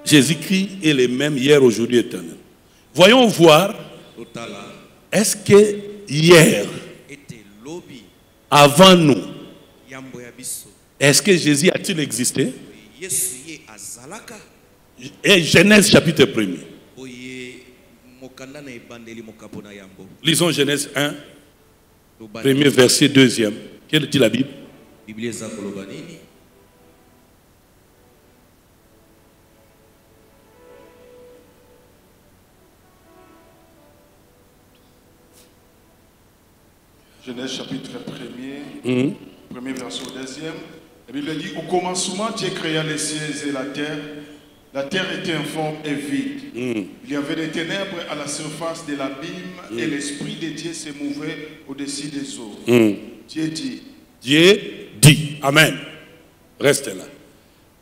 Jésus-Christ est le même hier, aujourd'hui, éternel. Voyons voir, est-ce que hier, avant nous, est-ce que Jésus a-t-il existé? Et Genèse chapitre 1er. Lisons Genèse 1, premier verset, deuxième. Quelle dit la Bible? Genèse chapitre 1er, premier verset au deuxième. La Bible dit, au commencement, Dieu créa les cieux et la terre. La terre était informe et vide. Il y avait des ténèbres à la surface de l'abîme et l'Esprit de Dieu se mouvait au-dessus des eaux. Dieu dit. Dieu dit. Amen. Reste là.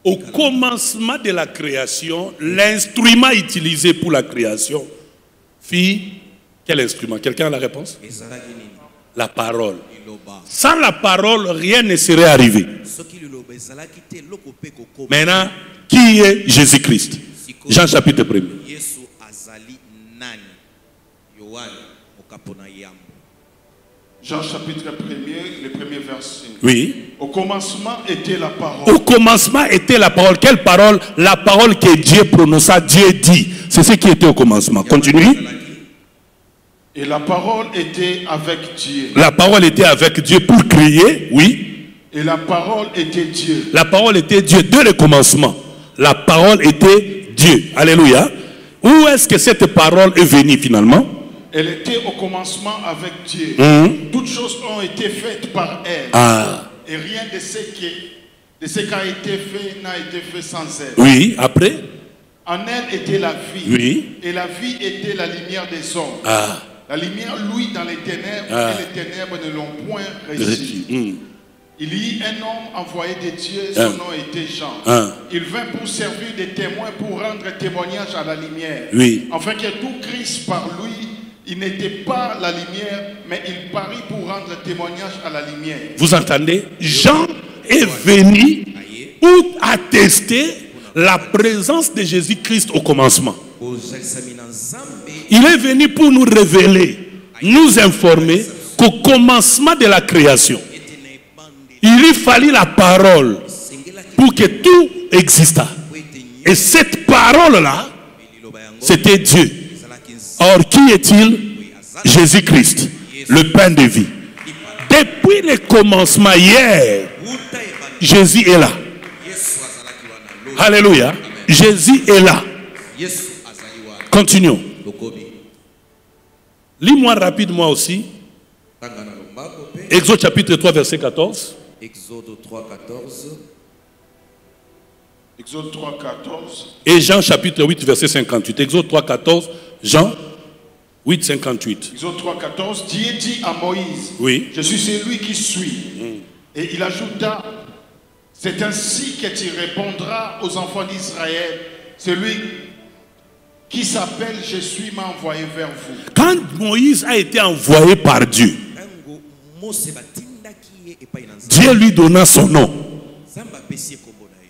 Au commencement de la création, l'instrument utilisé pour la création fit quel instrument? Quelqu'un a la réponse? La parole. Sans la parole, rien ne serait arrivé. Maintenant, qui est Jésus-Christ? Jean chapitre 1er. Jean chapitre 1er, le premier verset. Oui. Au commencement était la parole. Au commencement était la parole. Quelle parole? La parole que Dieu prononça, Dieu dit. C'est ce qui était au commencement. Continue. Et la parole était avec Dieu. La parole était avec Dieu pour créer, oui. Et la parole était Dieu. La parole était Dieu dès le commencement. La parole était Dieu. Alléluia. Où est-ce que cette parole est venue finalement? Elle était au commencement avec Dieu. Toutes choses ont été faites par elle. Et rien de ce qui a été fait n'a été fait sans elle. Oui, après? En elle était la vie. Oui. Et la vie était la lumière des hommes. La lumière luit dans les ténèbres et les ténèbres ne l'ont point réussi. Il y eut un homme envoyé de Dieu, son nom était Jean. Il vint pour servir de témoin, pour rendre témoignage à la lumière. Oui. Afin que tout Christ par lui, il n'était pas la lumière, mais il parut pour rendre témoignage à la lumière. Vous entendez? Jean est venu pour attester la présence de Jésus-Christ au commencement. Il est venu pour nous révéler, nous informer qu'au commencement de la création, il lui fallut la parole pour que tout exista. Et cette parole-là, c'était Dieu. Or, qui est-il? Jésus-Christ, le pain de vie. Depuis le commencement, hier, Jésus est là. Alléluia. Jésus est là. Continuons. Lis-moi rapidement aussi. Exode chapitre 3, verset 14. Exode 3, 14. Exode 3, 14. Et Jean chapitre 8, verset 58. Exode 3, 14. Jean 8, 58. Exode 3, 14. Dieu dit à Moïse, oui. Je suis celui qui suis. Et il ajouta, c'est ainsi que tu répondras aux enfants d'Israël, celui qui s'appelle Je suis m'a envoyé vers vous. Quand Moïse a été envoyé par Dieu, Dieu lui donna son nom.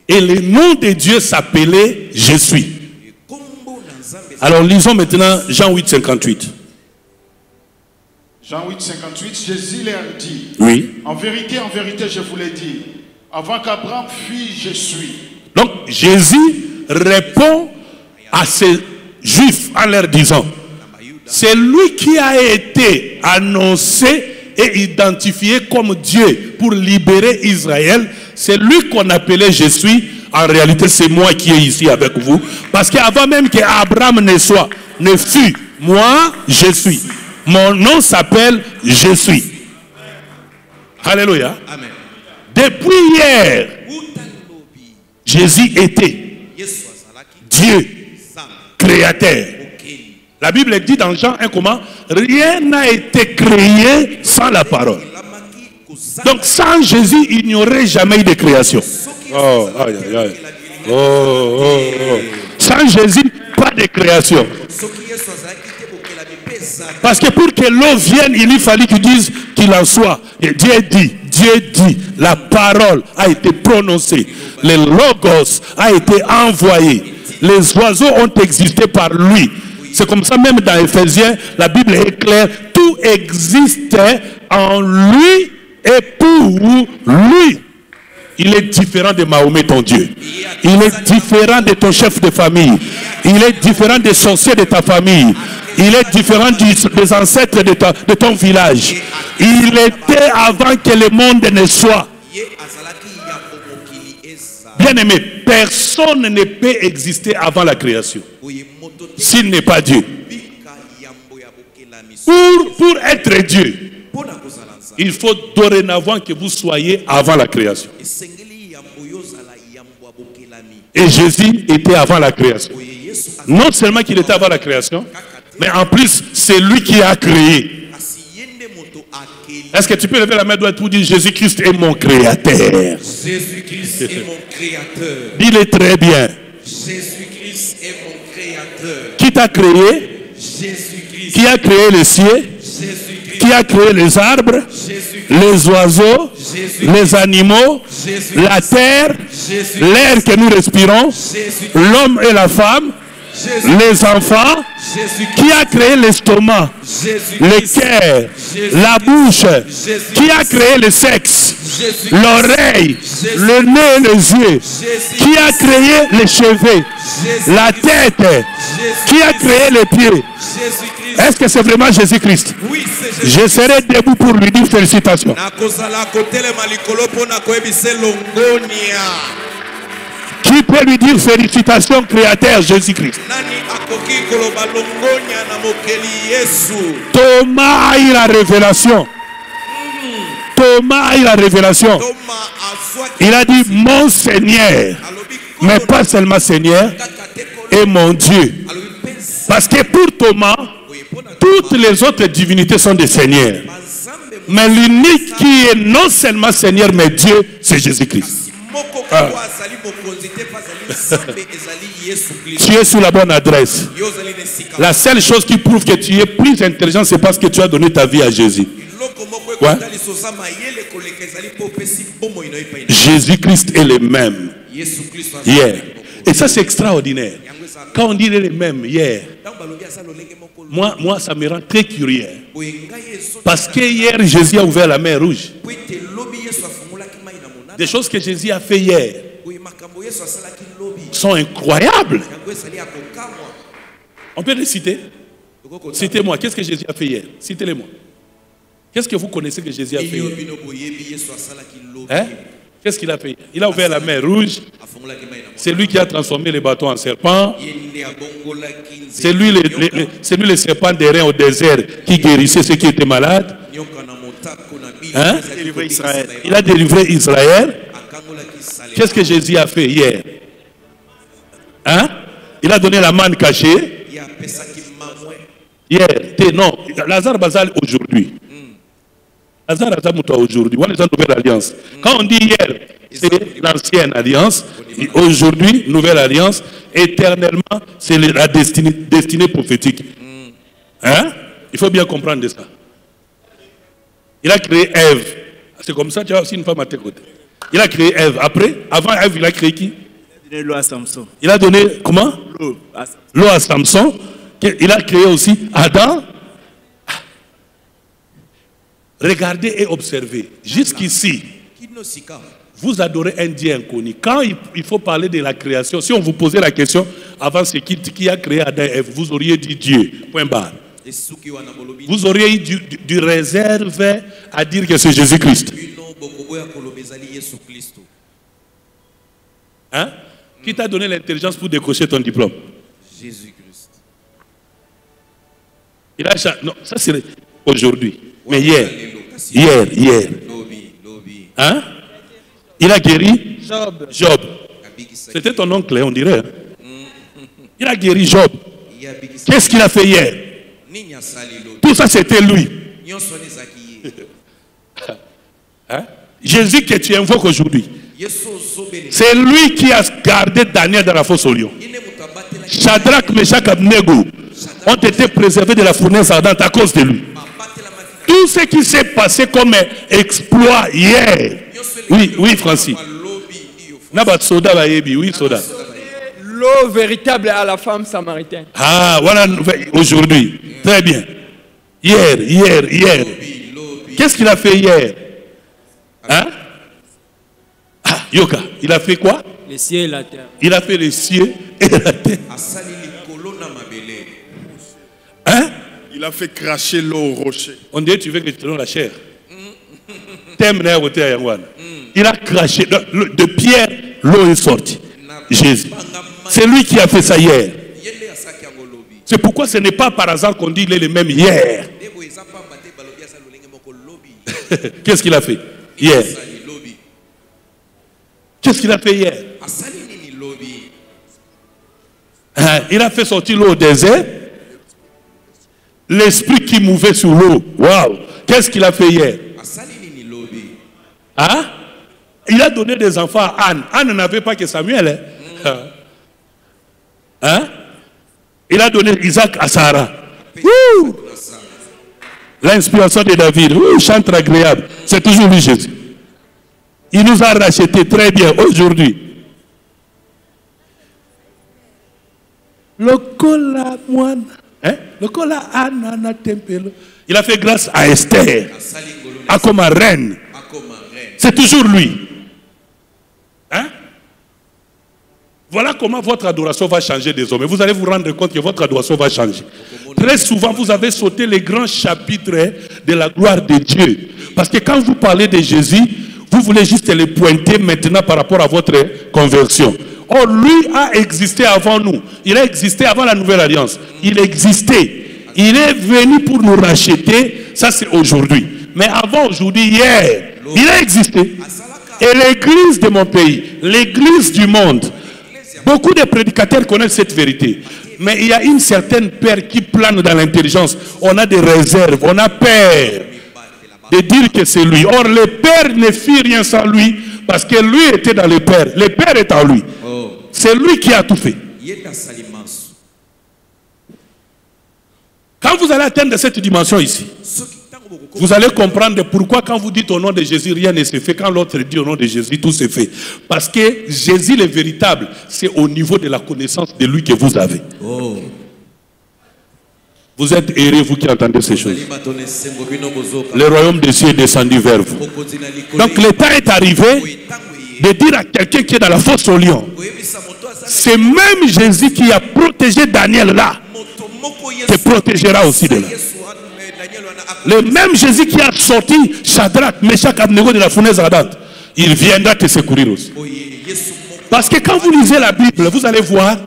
Et le nom de Dieu s'appelait Je suis. Alors lisons maintenant Jean 8, 58. Jean 8, 58, Jésus leur dit, oui. En vérité, je vous l'ai dit, avant qu'Abraham fût, je suis. Donc Jésus répond à ces Juifs en leur disant, c'est lui qui a été annoncé et identifié comme Dieu pour libérer Israël. C'est lui qu'on appelait Je suis. En réalité, c'est moi qui est ici avec vous. Parce qu'avant même qu'Abraham ne fût, moi, je suis. Mon nom s'appelle Je suis. Alléluia. Amen. Depuis hier, Jésus était Dieu, créateur. La Bible dit dans Jean 1 comment? Rien n'a été créé sans la parole. Donc sans Jésus, il n'y aurait jamais eu de création. Oh, aïe, aïe, aïe. Sans Jésus, pas de création. Parce que pour que l'eau vienne, il lui fallait qu'il dise qu'il en soit. Et Dieu dit, la parole a été prononcée. Le logos a été envoyé. Les oiseaux ont existé par lui. C'est comme ça même dans Éphésiens, la Bible est claire. Tout existait en lui et pour lui. Il est différent de Mahomet, ton Dieu. Il est différent de ton chef de famille. Il est différent des sorciers de ta famille. Il est différent des ancêtres de ton village. Il était avant que le monde ne soit. Bien aimé, personne ne peut exister avant la création s'il n'est pas Dieu. Pour être Dieu, il faut dorénavant que vous soyez avant la création. Et Jésus était avant la création. Non seulement qu'il était avant la création, mais en plus, c'est lui qui a créé. Est-ce que tu peux lever la main droite pour dire Jésus-Christ est mon créateur? Jésus-Christ est mon créateur. Dis-le très bien. Jésus-Christ est mon créateur. Qui t'a créé? Jésus-Christ. Qui a créé les cieux? Jésus-Christ. Qui a créé les arbres? Les oiseaux? Les animaux? La terre? L'air que nous respirons? L'homme et la femme? Les enfants? Qui a créé l'estomac, le cœur, la bouche? Qui a créé le sexe, l'oreille, le nez et les yeux? Qui a créé les cheveux, la tête? Qui a créé les pieds? Est-ce que c'est vraiment Jésus-Christ? Oui, c'est Jésus. Je serai debout pour lui dire félicitations. Qui peut lui dire félicitations, créateur Jésus-Christ? Thomas a eu la révélation. Thomas a eu la révélation. Il a dit mon Seigneur, mais pas seulement Seigneur, et mon Dieu. Parce que pour Thomas, toutes les autres divinités sont des seigneurs. Mais l'unique qui est non seulement Seigneur, mais Dieu, c'est Jésus-Christ. Ah. Tu es sur la bonne adresse. La seule chose qui prouve que tu es plus intelligent, c'est parce que tu as donné ta vie à Jésus. Ouais. Jésus-Christ est le même hier. Et ça, c'est extraordinaire. Quand on dit le même hier, moi, ça me rend très curieux. Parce que hier, Jésus a ouvert la mer Rouge. Des choses que Jésus a fait hier sont incroyables. On peut les citer? Citez-moi, qu'est-ce que Jésus a fait hier? Citez-les-moi. Qu'est-ce que vous connaissez que Jésus a fait hier? Hein? Qu'est-ce qu'il a fait hier? Il a ouvert la mer Rouge. C'est lui qui a transformé les bateaux en serpents. C'est lui le serpent des reins au désert qui guérissait ceux qui étaient malades. Hein? Il a délivré Israël. Qu'est-ce que Jésus a fait hier? Hein? Il a donné la manne cachée. Hier, non, Lazare Bazal aujourd'hui. Lazare Bazal aujourd'hui. On est en nouvelle alliance. Quand on dit hier, c'est l'ancienne alliance. Aujourd'hui, nouvelle alliance. Éternellement, c'est la destinée prophétique. Hein? Il faut bien comprendre ça. Il a créé Ève. C'est comme ça, tu as aussi une femme à tes côtés. Il a créé Ève. Avant Ève, il a créé qui? L'eau à Samson. Il a donné, comment? L'eau à Samson. Il a créé aussi Adam. Regardez et observez. Jusqu'ici, vous adorez un Dieu inconnu. Quand il faut parler de la création, si on vous posait la question, avant c'est qui a créé Adam et Ève, vous auriez dit Dieu. Point barre. Vous auriez eu du réserve à dire que c'est Jésus-Christ. Hein? Qui t'a donné l'intelligence pour décrocher ton diplôme? Jésus-Christ. Il a non, ça c'est aujourd'hui. Mais hier. Hein? Il a guéri Job. C'était ton oncle, on dirait. Il a guéri Job. Qu'est-ce qu'il a fait hier? Tout ça c'était lui. Hein? Jésus que tu invoques aujourd'hui, c'est lui qui a gardé Daniel dans la fosse au lion. Shadrach, Meshach, Abednego ont été préservés de la fournaise ardente à cause de lui. Tout ce qui s'est passé comme exploit hier. Oui, Francis. Oui, Soda. L'eau véritable à la femme samaritaine. Ah, voilà aujourd'hui. Très bien. Hier. Qu'est-ce qu'il a fait hier? Hein? Ah, Yoka, il a fait quoi? Les cieux et la terre. Il a fait les cieux et la terre. Hein? Il a fait cracher l'eau au rocher. On dirait que tu veux que je te donne la chair. Il a craché. De pierre, l'eau est sortie. Jésus. C'est lui qui a fait ça hier. C'est pourquoi ce n'est pas par hasard qu'on dit qu'il est le même hier. Qu'est-ce qu'il a fait hier? Qu'est-ce qu'il a fait hier? Il a fait sortir l'eau au désert. L'esprit qui mouvait sur l'eau. Waouh! Qu'est-ce qu'il a fait hier? Hein? Il a donné des enfants à Anne. Anne n'avait pas que Samuel. Hein? Il a donné Isaac à Sarah. L'inspiration de David. Chantre agréable. C'est toujours lui, Jésus. Il nous a racheté très bien aujourd'hui. Le cola moine. Hein? Le cola Anna tempelo. Il a fait grâce à Esther. À comme reine. C'est toujours lui. Hein? Voilà comment votre adoration va changer désormais. Vous allez vous rendre compte que votre adoration va changer. Très souvent, vous avez sauté les grands chapitres de la gloire de Dieu. Parce que quand vous parlez de Jésus, vous voulez juste les pointer maintenant par rapport à votre conversion. Or, lui a existé avant nous. Il a existé avant la nouvelle alliance. Il existait. Il est venu pour nous racheter. Ça, c'est aujourd'hui. Mais avant aujourd'hui, hier, il a existé. Et l'église de mon pays, l'église du monde, beaucoup de prédicateurs connaissent cette vérité. Mais il y a une certaine peur qui plane dans l'intelligence. On a des réserves, on a peur de dire que c'est lui. Or, le Père ne fit rien sans lui parce que lui était dans le Père. Le Père est en lui. C'est lui qui a tout fait. Quand vous allez atteindre cette dimension ici, vous allez comprendre pourquoi quand vous dites au nom de Jésus, rien ne se fait. Quand l'autre dit au nom de Jésus, tout se fait. Parce que Jésus, le véritable, c'est au niveau de la connaissance de lui que vous avez. Vous êtes heureux, vous qui entendez ces choses. Le royaume des cieux est descendu vers vous. Donc le temps est arrivé de dire à quelqu'un qui est dans la fosse au lion, c'est même Jésus qui a protégé Daniel là, te protégera aussi de là. Le même Jésus qui a sorti Shadrach, Meshach, Abednego de la fournaise ardente, il viendra te secourir aussi. Parce que quand vous lisez la Bible, vous allez voir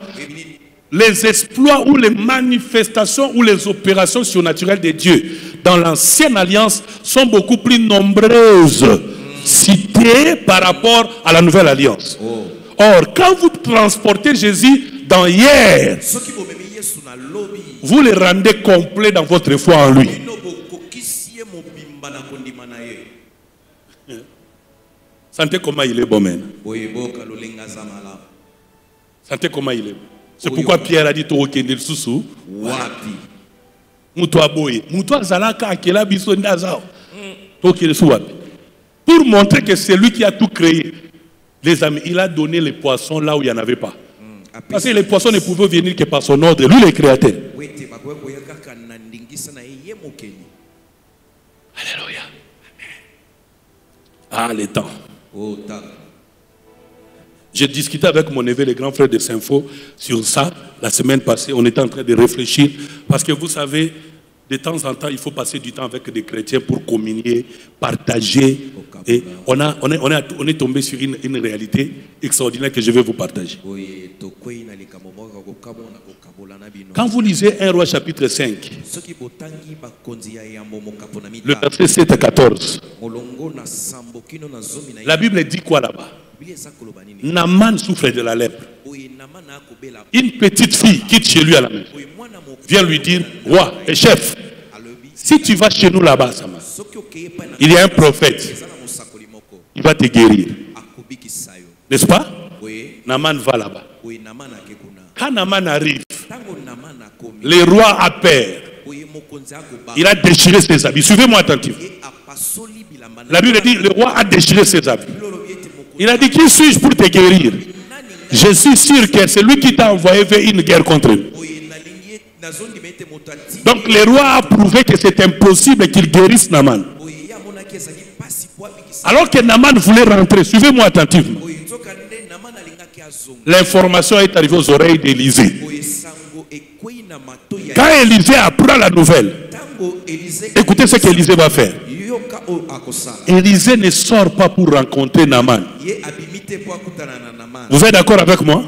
les exploits ou les manifestations ou les opérations surnaturelles de Dieu dans l'ancienne alliance sont beaucoup plus nombreuses citées par rapport à la nouvelle alliance. Or, quand vous transportez Jésus dans hier, vous le rendez complet dans votre foi en lui. Sentez comment il est bon, man. Sentez comment il est. C'est pourquoi Pierre a dit au Kendel Soussou. Pour montrer que c'est lui qui a tout créé. Les amis, il a donné les poissons là où il n'y en avait pas. Parce que les poissons ne pouvaient venir que par son ordre. Lui, le créateur. Alléluia. Ah, les temps. J'ai discuté avec mon neveu, le grand frère de Saint-Faux, sur ça la semaine passée. On était en train de réfléchir. Parce que vous savez, de temps en temps, il faut passer du temps avec des chrétiens pour communier, partager. Et on est tombé sur une réalité extraordinaire que je vais vous partager. Quand vous lisez 1 Roi chapitre 5, le verset 7 à 14, la Bible dit quoi là-bas? Naaman souffre de la lèpre. Une petite fille quitte chez lui à la maison. Vient lui dire, roi et chef, si tu vas chez nous là-bas, il y a un prophète. Il va te guérir. N'est-ce pas? Naaman va là-bas. Quand Naaman arrive, le roi a peur. Il a déchiré ses habits. Suivez-moi attentivement. La Bible dit, le roi a déchiré ses habits. Il a dit, qui suis-je pour te guérir? Je suis sûr que c'est lui qui t'a envoyé vers une guerre contre nous. Donc le roi a prouvé que c'est impossible qu'il guérisse Naaman. Alors que Naaman voulait rentrer, suivez-moi attentivement. L'information est arrivée aux oreilles d'Élisée. Quand Élisée apprend la nouvelle, écoutez ce qu'Élisée va faire. Élisée ne sort pas pour rencontrer Naaman. Vous êtes d'accord avec moi?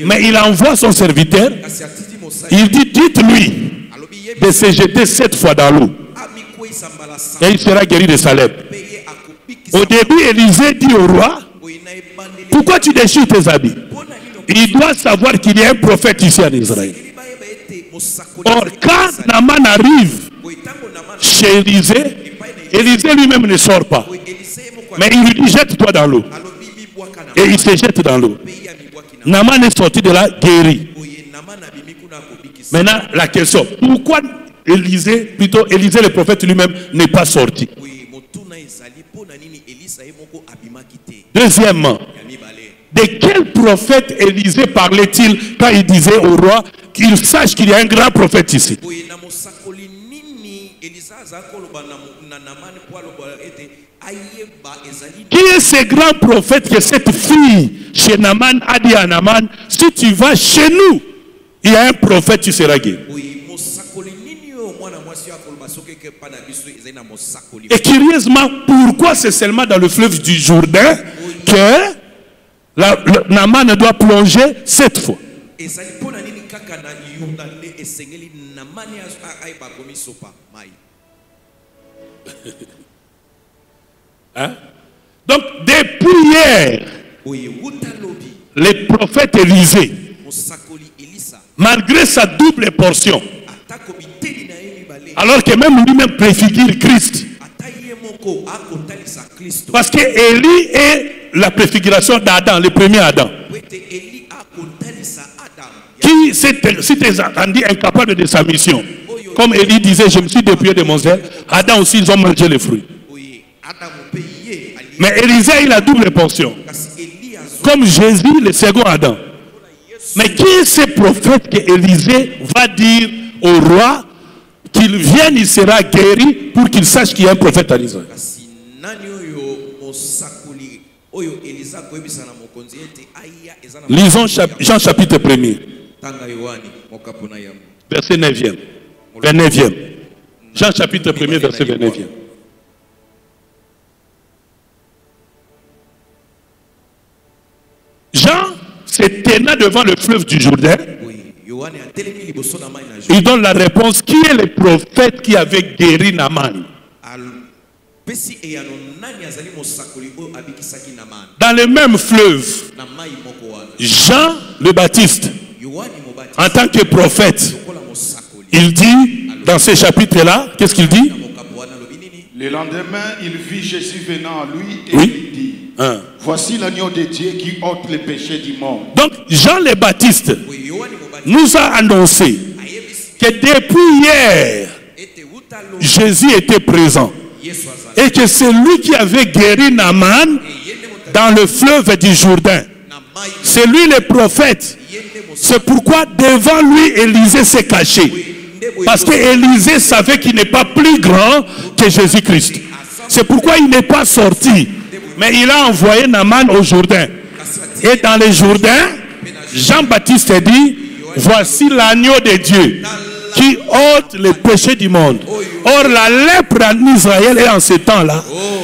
Mais il envoie son serviteur. Il dit, dites-lui de se jeter 7 fois dans l'eau. Et il sera guéri de sa lèpre. Au début, Élisée dit au roi, pourquoi tu déchires tes habits? Il doit savoir qu'il y a un prophète ici en Israël. Or, quand Naaman arrive chez Élisée, Élisée lui-même ne sort pas. Mais il lui dit, jette-toi dans l'eau. Et il se jette dans l'eau. Naaman est sorti de là guéri. Maintenant, la question, pourquoi Élisée le prophète lui-même n'est pas sorti? Deuxièmement, de quel prophète Élisée parlait-il quand il disait au roi qu'il sache qu'il y a un grand prophète ici? Qui est ce grand prophète que cette fille chez Naaman a dit à Naaman, si tu vas chez nous, il y a un prophète, tu seras guéri. Et curieusement, pourquoi c'est seulement dans le fleuve du Jourdain que Naaman doit plonger 7 fois? Hein? Donc, depuis hier, le prophète Élisée, malgré sa double portion, alors que même lui-même préfigure Christ, parce que Élie est la préfiguration d'Adam, le premier Adam, qui s'est entendu incapable de sa mission. Comme Élie disait, je me suis dépouillé de mon zèle. Adam aussi, ils ont mangé les fruits. Mais Élisée a eu la double portion. Comme Jésus, le second Adam. Mais qui est ce prophète que Élisée va dire au roi qu'il vienne, il sera guéri pour qu'il sache qu'il y a un prophète en Israël? Lisons Jean chapitre 1er. Verset 9e. 29e. Jean chapitre 1er, verset 29e. Jean se tenant devant le fleuve du Jourdain. Il donne la réponse. Qui est le prophète qui avait guéri Naaman? Dans le même fleuve, Jean le Baptiste, en tant que prophète, il dit dans ce chapitre-là, qu'est-ce qu'il dit? Le lendemain, il vit Jésus venant à lui et il dit, voici l'agneau de Dieu qui ôte les péchés du monde. Donc Jean le Baptiste nous a annoncé que depuis hier, Jésus était présent. Et que c'est lui qui avait guéri Naaman dans le fleuve du Jourdain. C'est lui le prophète. C'est pourquoi devant lui, Élisée s'est caché. Parce que Élisée savait qu'il n'est pas plus grand que Jésus-Christ. C'est pourquoi il n'est pas sorti. Mais il a envoyé Naaman au Jourdain. Et dans le Jourdain, Jean-Baptiste dit, voici l'agneau de Dieu qui ôte les péchés du monde. Or, la lèpre en Israël et en ce temps-là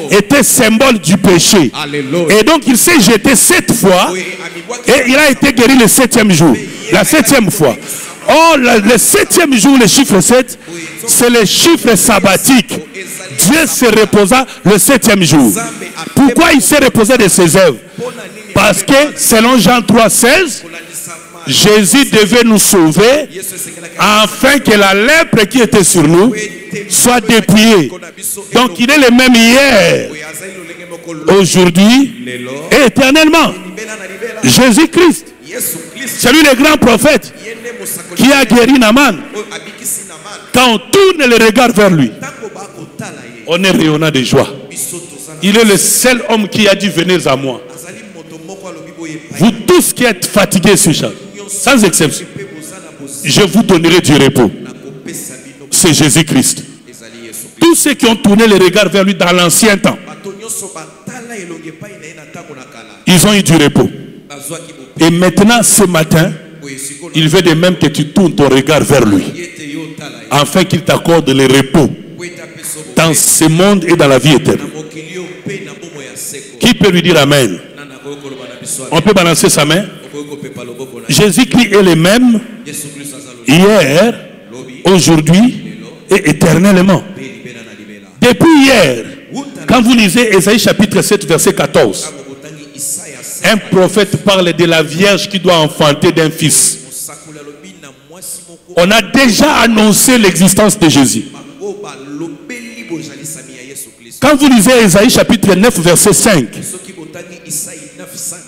était symbole du péché. Et donc, il s'est jeté 7 fois et il a été guéri le 7e jour. La 7e fois. Or, le 7e jour, le chiffre 7, c'est le chiffre sabbatique. Dieu se reposa le 7e jour. Pourquoi il s'est reposé de ses œuvres? Parce que, selon Jean 3,16, Jésus devait nous sauver afin que la lèpre qui était sur nous soit dépouillée. Donc il est le même hier, aujourd'hui et éternellement. Jésus-Christ, c'est lui le grand prophète qui a guéri Naaman. Quand on tourne le regard vers lui, on est rayonnant de joie. Il est le seul homme qui a dit venez à moi. Vous tous qui êtes fatigués ce chant, sans exception, je vous donnerai du repos. C'est Jésus-Christ. Tous ceux qui ont tourné les regards vers lui dans l'ancien temps, ils ont eu du repos. Et maintenant, ce matin, il veut de même que tu tournes ton regard vers lui, afin qu'il t'accorde le repos dans ce monde et dans la vie éternelle. Qui peut lui dire Amen? On peut balancer sa main. Jésus-Christ est le même hier, aujourd'hui et éternellement. Depuis hier, quand vous lisez Ésaïe chapitre 7 verset 14, un prophète parle de la Vierge qui doit enfanter d'un fils. On a déjà annoncé l'existence de Jésus. Quand vous lisez Ésaïe chapitre 9 verset 5,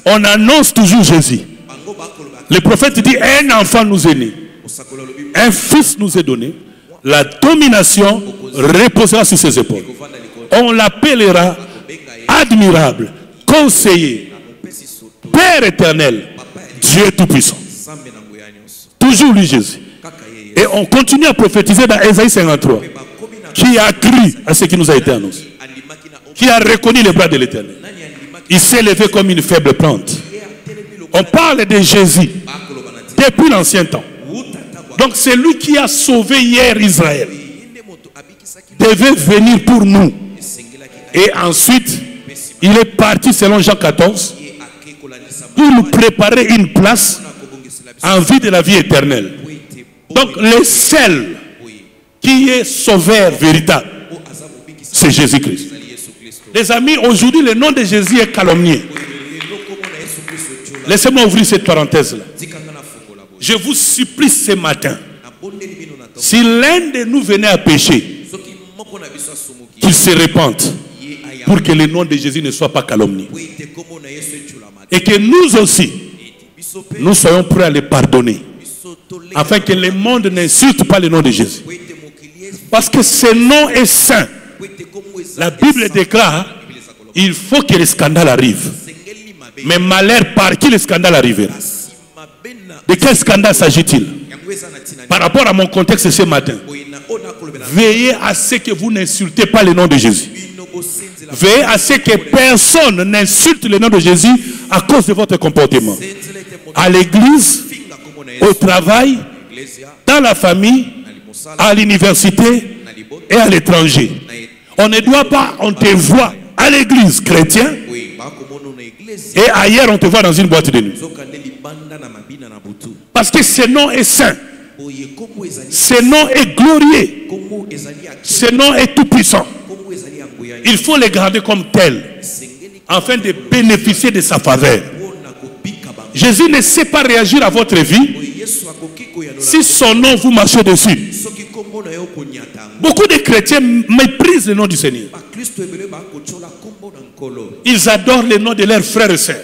on annonce toujours Jésus. Le prophète dit, un enfant nous est né, un fils nous est donné, la domination reposera sur ses épaules. On l'appellera admirable, conseiller, Père éternel, Dieu tout-puissant. Toujours lui Jésus. Et on continue à prophétiser dans Ésaïe 53. Qui a cru à ce qui nous a été annoncé? Qui a reconnu les bras de l'Éternel? Il s'est levé comme une faible plante. On parle de Jésus depuis l'ancien temps. Donc c'est lui qui a sauvé hier Israël. Devait venir pour nous. Et ensuite, il est parti selon Jean 14 pour nous préparer une place en vue de la vie éternelle. Donc le seul qui est sauveur véritable, c'est Jésus-Christ. Les amis, aujourd'hui le nom de Jésus est calomnié. Laissez-moi ouvrir cette parenthèse-là. Je vous supplie ce matin, si l'un de nous venait à pécher, qu'il se repente pour que le nom de Jésus ne soit pas calomnié. Et que nous aussi, nous soyons prêts à les pardonner, afin que le monde n'insulte pas le nom de Jésus. Parce que ce nom est saint. La Bible déclare, il faut que le scandale arrive. Mais malheur par qui le scandale arrivera? De quel scandale s'agit-il? Par rapport à mon contexte ce matin, veillez à ce que vous n'insultez pas le nom de Jésus. Veillez à ce que personne n'insulte le nom de Jésus à cause de votre comportement. À l'église, au travail, dans la famille, à l'université et à l'étranger. On ne doit pas, on te voit à l'église chrétienne et ailleurs on te voit dans une boîte de nuit. Parce que ce nom est saint. Ce nom est glorieux. Ce nom est tout puissant. Il faut le garder comme tel afin de bénéficier de sa faveur. Jésus ne sait pas réagir à votre vie si son nom vous marchez dessus. Beaucoup de chrétiens méprisent le nom du Seigneur. Ils adorent le nom de leurs frères et sœurs.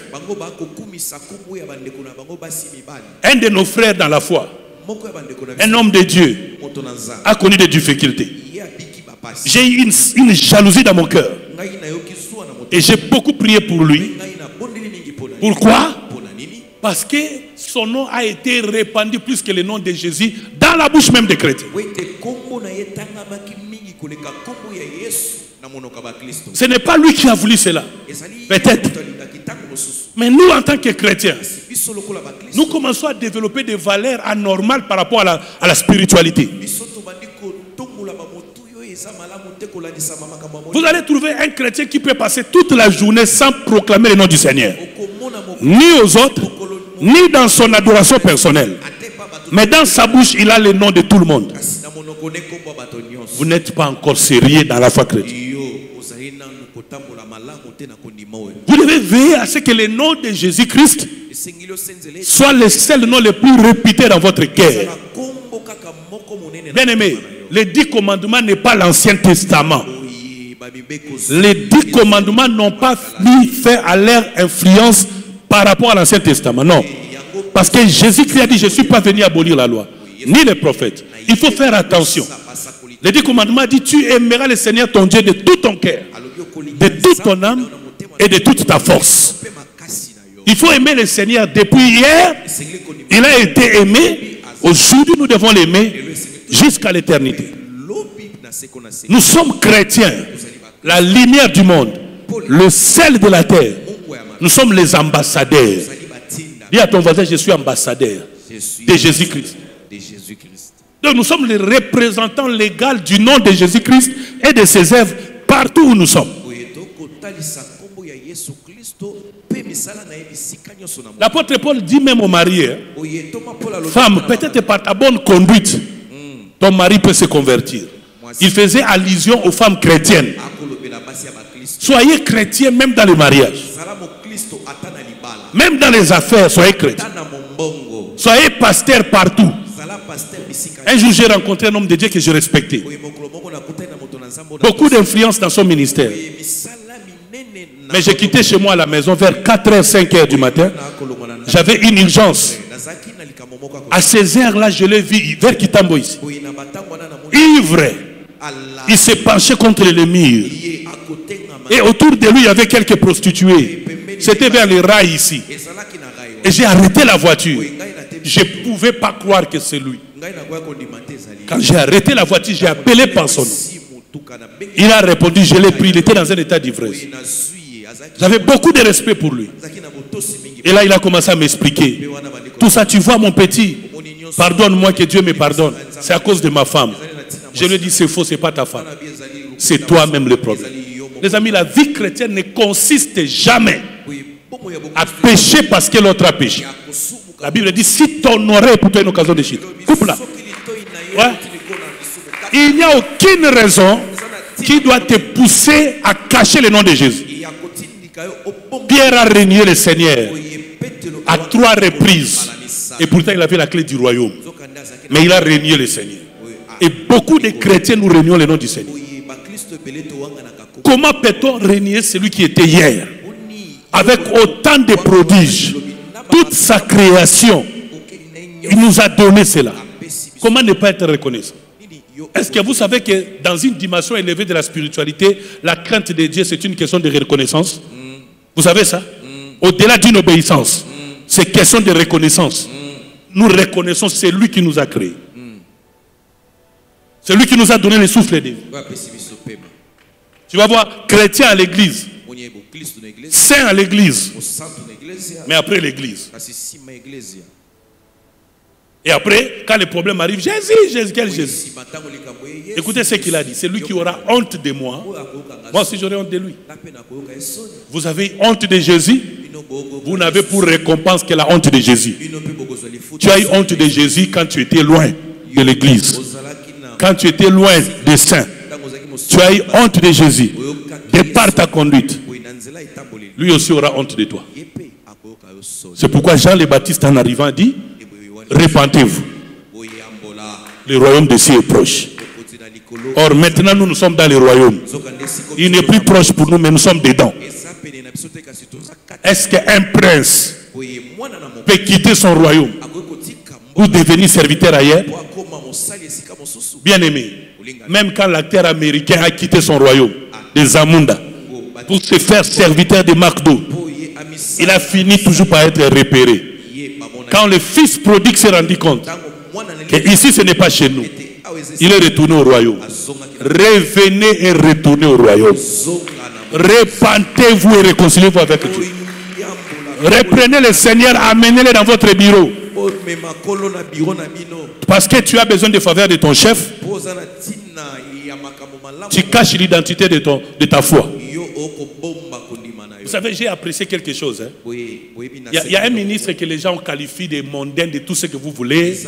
Un de nos frères dans la foi, un homme de Dieu, a connu des difficultés. J'ai eu une jalousie dans mon cœur. Et j'ai beaucoup prié pour lui. Pourquoi? Parce que son nom a été répandu plus que le nom de Jésus dans la bouche même des chrétiens. Ce n'est pas lui qui a voulu cela. Peut-être. Mais nous, en tant que chrétiens, nous commençons à développer des valeurs anormales par rapport à la spiritualité. Vous allez trouver un chrétien qui peut passer toute la journée sans proclamer le nom du Seigneur. Ni aux autres, ni dans son adoration personnelle. Mais dans sa bouche, il a le nom de tout le monde. Vous n'êtes pas encore sérieux dans la foi chrétienne. Vous devez veiller à ce que le nom de Jésus-Christ soit le seul nom le plus répété dans votre cœur. Bien aimé, les 10 commandements n'est pas l'Ancien Testament. Les 10 commandements n'ont pas mis fait à leur influence par rapport à l'Ancien Testament. Non. Parce que Jésus-Christ a dit, je ne suis pas venu abolir la loi, ni les prophètes. Il faut faire attention. Les 10 commandements disent, tu aimeras le Seigneur ton Dieu de tout ton cœur, de toute ton âme et de toute ta force. Il faut aimer le Seigneur depuis hier. Il a été aimé. Aujourd'hui, nous devons l'aimer jusqu'à l'éternité. Nous sommes chrétiens, la lumière du monde, le sel de la terre. Nous sommes les ambassadeurs. Dis à ton voisin, je suis ambassadeur de Jésus-Christ. Donc nous sommes les représentants légaux du nom de Jésus-Christ et de ses œuvres partout où nous sommes. L'apôtre Paul dit même aux mariés, femme, peut-être par ta bonne conduite, ton mari peut se convertir. Il faisait allusion aux femmes chrétiennes. Soyez chrétiens même dans le mariage. Même dans les affaires, soyez chrétiens. Soyez pasteur partout. Un jour, j'ai rencontré un homme de Dieu que je respectais. Beaucoup d'influence dans son ministère. Mais j'ai quitté chez moi à la maison vers 4h, 5h du matin. J'avais une urgence. À ces heures-là, je l'ai vu vers Kitambo ici. Ivre. Il s'est penché contre le mur. Et autour de lui, il y avait quelques prostituées. C'était vers les rails ici. Et j'ai arrêté la voiture. Je ne pouvais pas croire que c'est lui. Quand j'ai arrêté la voiture, j'ai appelé par son nom. Il a répondu, je l'ai pris. Il était dans un état d'ivresse. J'avais beaucoup de respect pour lui. Et là, il a commencé à m'expliquer. Tout ça, tu vois, mon petit, pardonne-moi, que Dieu me pardonne. C'est à cause de ma femme. Je lui ai dit, c'est faux, ce n'est pas ta femme. C'est toi-même le problème. Les amis, la vie chrétienne ne consiste jamais à pécher parce que l'autre a péché. La Bible dit, si ton oreille est pour toi une occasion de chute, coupe-la. Ouais. Il n'y a aucune raison qui doit te pousser à cacher le nom de Jésus. Pierre a renié le Seigneur à 3 reprises. Et pourtant, il avait la clé du royaume. Mais il a renié le Seigneur. Et beaucoup de chrétiens, nous renions le nom du Seigneur. Comment peut-on renier celui qui était hier? Avec autant de prodiges, toute sa création, il nous a donné cela. Comment ne pas être reconnaissant? Est-ce que vous savez que dans une dimension élevée de la spiritualité, la crainte de Dieu, c'est une question de reconnaissance? Vous savez ça? Au-delà d'une obéissance, c'est question de reconnaissance. Nous reconnaissons celui qui nous a créés. Celui qui nous a donné le souffle de vie. Tu vas voir, chrétien à l'église, saint à l'église, mais après l'église. Et après, quand les problèmes arrivent, Jésus, quel Jésus? Écoutez ce qu'il a dit. C'est lui qui aura honte de moi. Moi aussi j'aurai honte de lui. Vous avez honte de Jésus. Vous n'avez pour récompense que la honte de Jésus. Tu as eu honte de Jésus quand tu étais loin de l'église. Quand tu étais loin des saints. Tu as eu honte de Jésus. De par ta conduite. Lui aussi aura honte de toi. C'est pourquoi Jean le Baptiste en arrivant dit, répentez-vous. Le royaume de cieux est proche. Or maintenant nous sommes dans le royaume. Il n'est plus proche pour nous, mais nous sommes dedans. Est-ce qu'un prince peut quitter son royaume ou devenir serviteur ailleurs? Bien aimé, même quand l'acteur américain a quitté son royaume, des Amunda, pour se faire serviteur de McDo, il a fini toujours par être repéré. Quand le fils prodigue s'est rendu compte que ici ce n'est pas chez nous, il est retourné au royaume. Revenez et retournez au royaume. Repentez-vous et réconciliez-vous avec Dieu. Reprenez le Seigneur, amenez-le dans votre bureau. Parce que tu as besoin de faveur de ton chef, tu caches l'identité de ta foi. Vous savez, j'ai apprécié quelque chose. Hein? Il y a un ministre que les gens qualifient de mondain, de tout ce que vous voulez.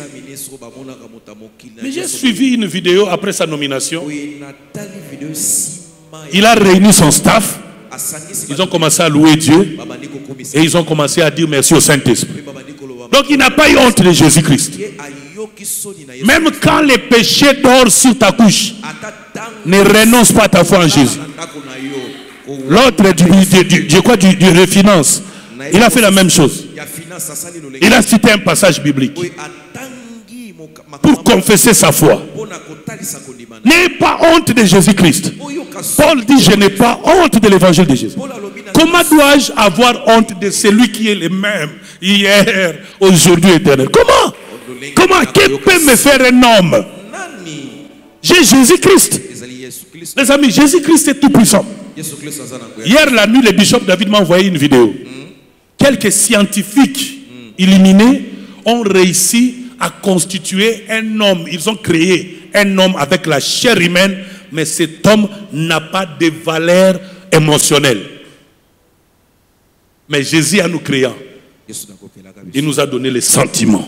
Mais j'ai suivi une vidéo après sa nomination. Il a réuni son staff. Ils ont commencé à louer Dieu. Et ils ont commencé à dire merci au Saint-Esprit. Donc il n'a pas eu honte de Jésus-Christ. Même quand les péchés dorment sur ta couche, ne renonce pas à ta foi en Jésus. L'autre du refinance, il a fait la même chose. Il a cité un passage biblique pour confesser sa foi. N'aie pas honte de Jésus-Christ. Paul dit, je n'ai pas honte de l'évangile de Jésus. Comment dois-je avoir honte de celui qui est le même hier, aujourd'hui, éternel? Comment? Comment? Qui peut me faire un homme? J'ai Jésus-Christ. Les amis, Jésus-Christ est tout puissant. Hier la nuit, le bishop David m'a envoyé une vidéo. Quelques scientifiques illuminés ont réussi à constituer un homme. Ils ont créé un homme avec la chair humaine, mais cet homme n'a pas de valeur émotionnelle. Mais Jésus a nous créé. Il nous a donné les sentiments.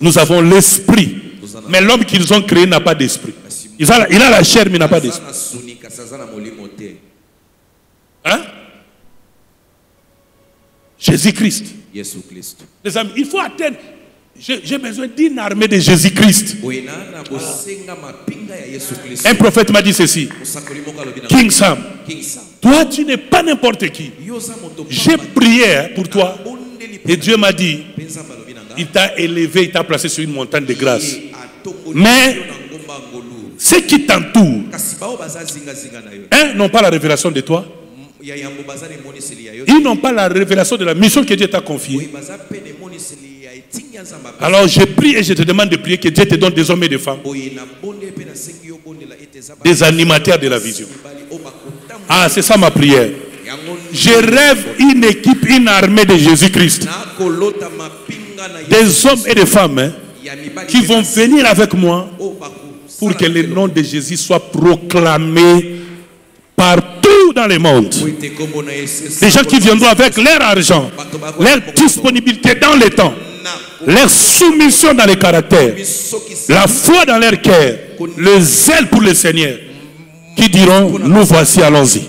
Nous avons l'esprit. Mais l'homme qu'ils ont créé n'a pas d'esprit. Il a la chair, mais il n'a pas d'esprit. Hein? Jésus-Christ. Les amis, il faut atteindre. J'ai besoin d'une armée de Jésus-Christ. Un prophète m'a dit ceci. King Sam, toi tu n'es pas n'importe qui. J'ai prié pour toi et Dieu m'a dit, il t'a élevé, il t'a placé sur une montagne de grâce. Mais ceux qui t'entourent, n'ont pas la révélation de toi. Ils n'ont pas la révélation de la mission que Dieu t'a confiée. Alors je prie et je te demande de prier que Dieu te donne des hommes et des femmes, des animateurs de la vision. Ah, c'est ça ma prière. Je rêve une équipe, une armée de Jésus-Christ. Des hommes et des femmes qui vont venir avec moi pour que le nom de Jésus soit proclamé partout dans le monde. Des gens qui viendront avec leur argent, leur disponibilité dans le temps, leur soumission dans les caractères, la foi dans leur cœur, le zèle pour le Seigneur, qui diront, nous voici, allons-y.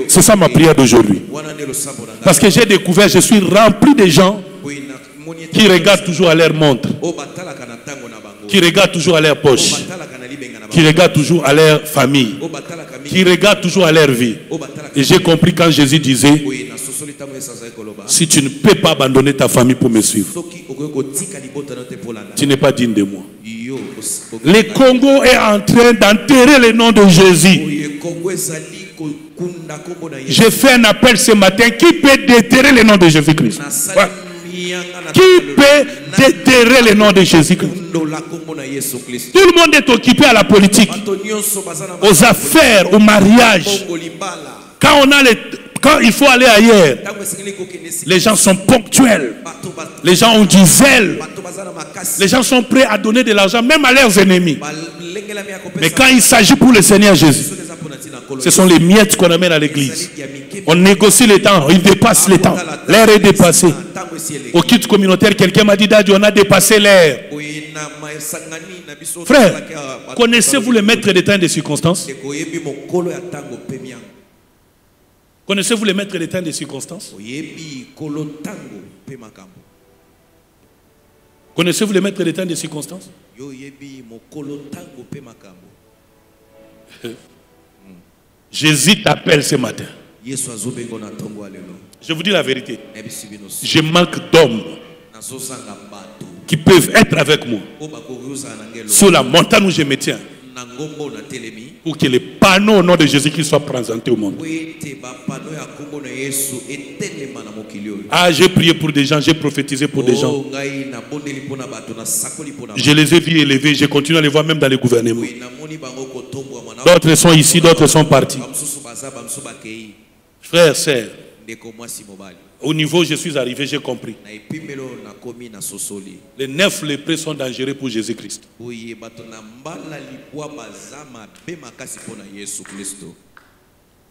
C'est ça ma prière d'aujourd'hui. Parce que j'ai découvert, je suis rempli de gens qui regardent toujours à leur montre, qui regardent toujours à leur poche, qui regardent toujours à leur famille, qui regardent toujours à leur vie. Et j'ai compris quand Jésus disait, si tu ne peux pas abandonner ta famille pour me suivre, tu n'es pas digne de moi. Le Congo est en train d'enterrer le nom de Jésus. J'ai fait un appel ce matin. Qui peut déterrer le nom de Jésus-Christ? Ouais. Qui peut déterrer le nom de Jésus-Christ? Tout le monde est occupé à la politique, aux affaires, au mariage. Quand il faut aller ailleurs, les gens sont ponctuels. Les gens ont du zèle. Les gens sont prêts à donner de l'argent, même à leurs ennemis. Mais quand il s'agit pour le Seigneur Jésus, ce sont les miettes qu'on amène à l'église. On négocie le temps, il dépasse le temps. L'air est dépassé. Au culte communautaire, quelqu'un m'a dit, Daddy, on a dépassé l'air. Frère, connaissez-vous le maître des temps et des circonstances? Connaissez-vous les maîtres des temps et des circonstances? Connaissez-vous les maîtres des temps et des circonstances? Jésus t'appelle ce matin. Je vous dis la vérité. Je manque d'hommes qui peuvent être avec moi sur la montagne où je me tiens, pour que les panneaux au nom de Jésus-Christ soient présentés au monde. Ah, j'ai prié pour des gens, j'ai prophétisé pour des gens. Je les ai vus élevés, je continue à les voir même dans les gouvernements. D'autres sont ici, d'autres sont partis. Frères, sœurs, au niveau où je suis arrivé, j'ai compris. Les 9 lépreux sont dangereux pour Jésus-Christ.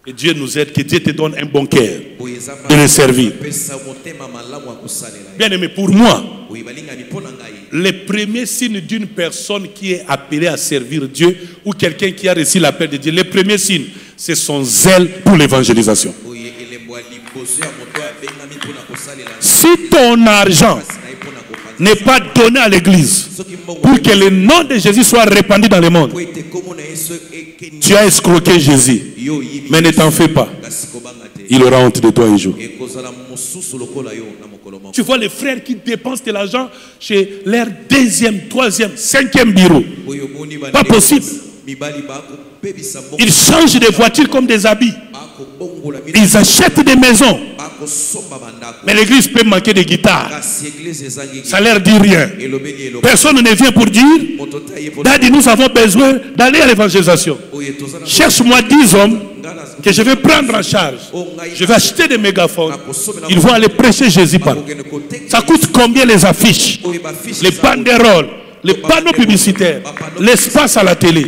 Que Dieu nous aide, que Dieu te donne un bon cœur de le servir. Bien aimé, pour moi, le premier signe d'une personne qui est appelée à servir Dieu ou quelqu'un qui a reçu l'appel de Dieu, le premier signe, c'est son zèle pour l'évangélisation. Si ton argent n'est pas donné à l'église pour que le nom de Jésus soit répandu dans le monde, tu as escroqué Jésus. Mais ne t'en fais pas. Il aura honte de toi un jour. Tu vois les frères qui dépensent de l'argent chez leur 2e, 3e, 5e bureau. Pas possible. Ils changent des voitures comme des habits. Ils achètent des maisons. Mais l'église peut manquer de guitare. Ça leur dit rien. Personne ne vient pour dire, Daddy, nous avons besoin d'aller à l'évangélisation. Cherche-moi 10 hommes que je vais prendre en charge. Je vais acheter des mégaphones. Ils vont aller prêcher Jésus par. Ça coûte combien les affiches, les banderoles, les panneaux publicitaires, l'espace à la télé?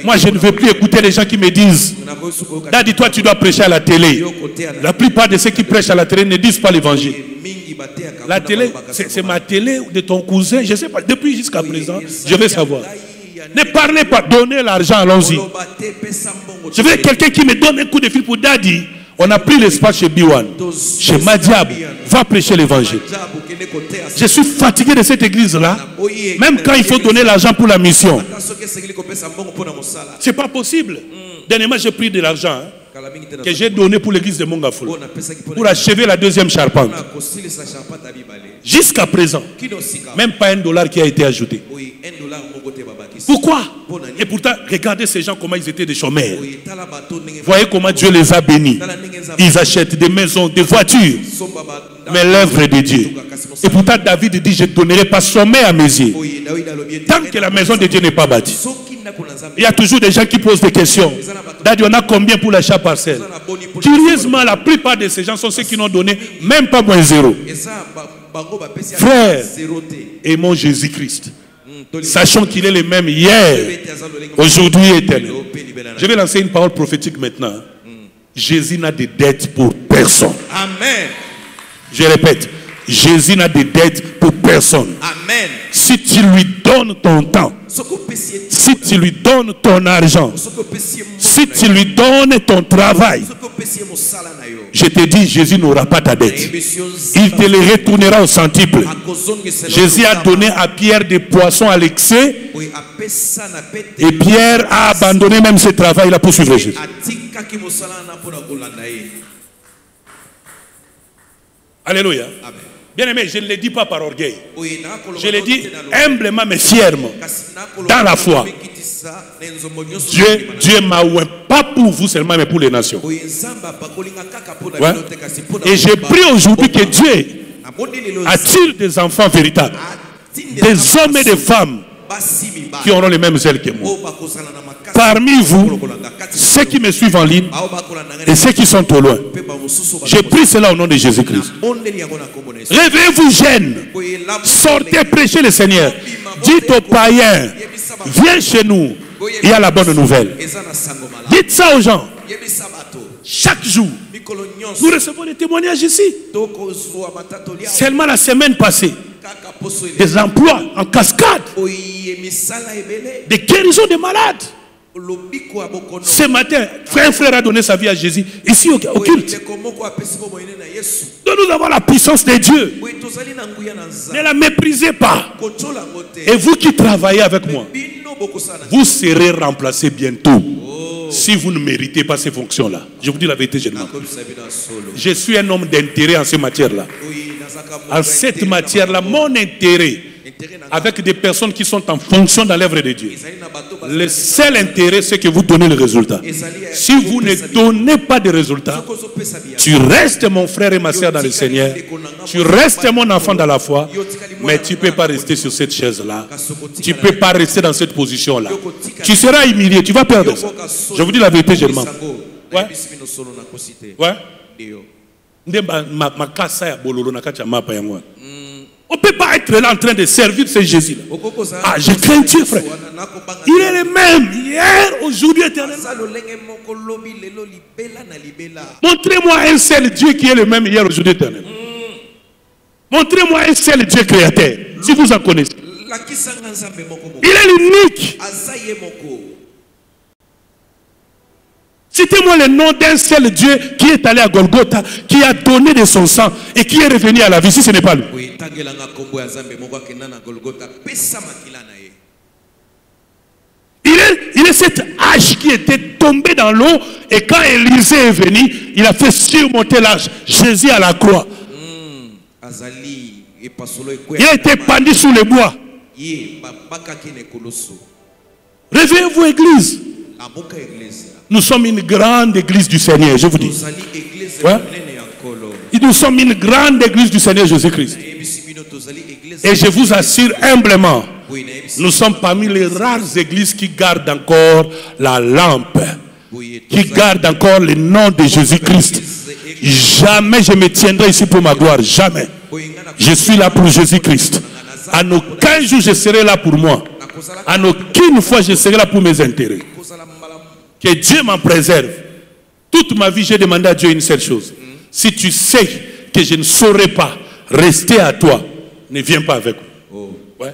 Moi, je ne veux plus écouter les gens qui me disent, Daddy, toi, tu dois prêcher à la télé. La plupart de ceux qui prêchent à la télé ne disent pas l'évangile. La télé, c'est ma télé de ton cousin. Je ne sais pas, depuis jusqu'à présent, je vais savoir. Ne parlez pas, donnez l'argent, allons-y. Je veux quelqu'un qui me donne un coup de fil pour Daddy. On a pris l'espace chez Biwan, chez Madiab. Va prêcher l'évangile. Je suis fatigué de cette église-là. Même quand il faut donner l'argent pour la mission. C'est pas possible. Dernièrement, j'ai pris de l'argent que j'ai donné pour l'église de Mongafoul pour achever la deuxième charpente. Jusqu'à présent, même pas $1 qui a été ajouté. Pourquoi? Et pourtant, regardez ces gens comment ils étaient des chômeurs. Voyez comment Dieu les a bénis. Ils achètent des maisons, des voitures. Mais l'œuvre de Dieu. Et pourtant, David dit, je ne donnerai pas sommet à mes yeux. Tant que la maison de Dieu n'est pas bâtie. Il y a toujours des gens qui posent des questions. Daddy, on a combien pour l'achat parcelle? Curieusement, la plupart de ces gens sont ceux qui n'ont donné même pas moins 0. Frère, aimons Jésus-Christ. Sachant qu'il est le même hier, aujourd'hui et éternel. Je vais lancer une parole prophétique maintenant. Jésus n'a de dettes pour personne. Amen. Je répète, Jésus n'a de dettes pour personne. Amen. Si tu lui donnes ton temps, si tu lui donnes ton argent, si tu lui donnes ton travail, je te dis, Jésus n'aura pas ta dette. Il te le retournera au centuple. Jésus a donné à Pierre des poissons à l'excès. Et Pierre a abandonné même ce travail-là pour suivre Jésus. Alléluia. Bien aimé, je ne le dis pas par orgueil. Je le dis humblement mais fièrement. Dans la foi. Dieu m'a oint, pas pour vous seulement, mais pour les nations. Ouais. Et j'ai prié aujourd'hui que Dieu attire des enfants véritables, des hommes et des femmes qui auront les mêmes ailes que moi. Parmi vous, ceux qui me suivent en ligne et ceux qui sont au loin, j'ai pris cela au nom de Jésus-Christ. Réveillez-vous jeunes, sortez prêcher le Seigneur. Dites aux païens, viens chez nous, il y a la bonne nouvelle. Dites ça aux gens. Chaque jour, nous recevons des témoignages ici. Seulement la semaine passée, des emplois en cascade, des guérisons de malades. Ce matin, un frère a donné sa vie à Jésus ici au culte. Donc nous avons la puissance de Dieu. Ne la méprisez pas. Et vous qui travaillez avec moi, vous serez remplacés bientôt. Si vous ne méritez pas ces fonctions-là. Je vous dis la vérité, je suis un homme d'intérêt en cette matière-là. En cette matière-là, mon intérêt avec des personnes qui sont en fonction dans l'œuvre de Dieu. Le seul intérêt, c'est que vous donnez le résultat. Si vous ne donnez pas de résultat, tu restes mon frère et ma soeur dans le Seigneur, tu restes mon enfant dans la foi, mais tu ne peux pas rester sur cette chaise-là. Tu ne peux pas rester dans cette position-là. Tu seras humilié, tu vas perdre ça. Je vous dis la vérité, je mens. Ouais. Ouais. On ne peut pas être là en train de servir ce Jésus-là. Ah, je crains Dieu, frère. Il est le même hier, aujourd'hui, éternellement. Montrez-moi un seul Dieu qui est le même hier, aujourd'hui, éternellement. Montrez-moi un seul Dieu créateur, si vous en connaissez. Il est l'unique. Citez-moi le nom d'un seul Dieu qui est allé à Golgotha, qui a donné de son sang et qui est revenu à la vie, si ce n'est pas lui. Il est cette hache qui était tombée dans l'eau et quand Élisée est venu, il a fait surmonter l'âge. Jésus à la croix. Il a été pendu sous les bois. Réveillez-vous, église. Nous sommes une grande église du Seigneur, je vous dis. Ouais. Et nous sommes une grande église du Seigneur Jésus-Christ. Et je vous assure humblement, nous sommes parmi les rares églises qui gardent encore la lampe, qui gardent encore le nom de Jésus-Christ. Jamais je me tiendrai ici pour ma gloire, jamais. Je suis là pour Jésus-Christ. À aucun jour je serai là pour moi. À aucune fois je serai là pour mes intérêts. Que Dieu m'en préserve. Toute ma vie j'ai demandé à Dieu une seule chose. Si tu sais que je ne saurais pas rester à toi, ne viens pas avec moi. Ouais.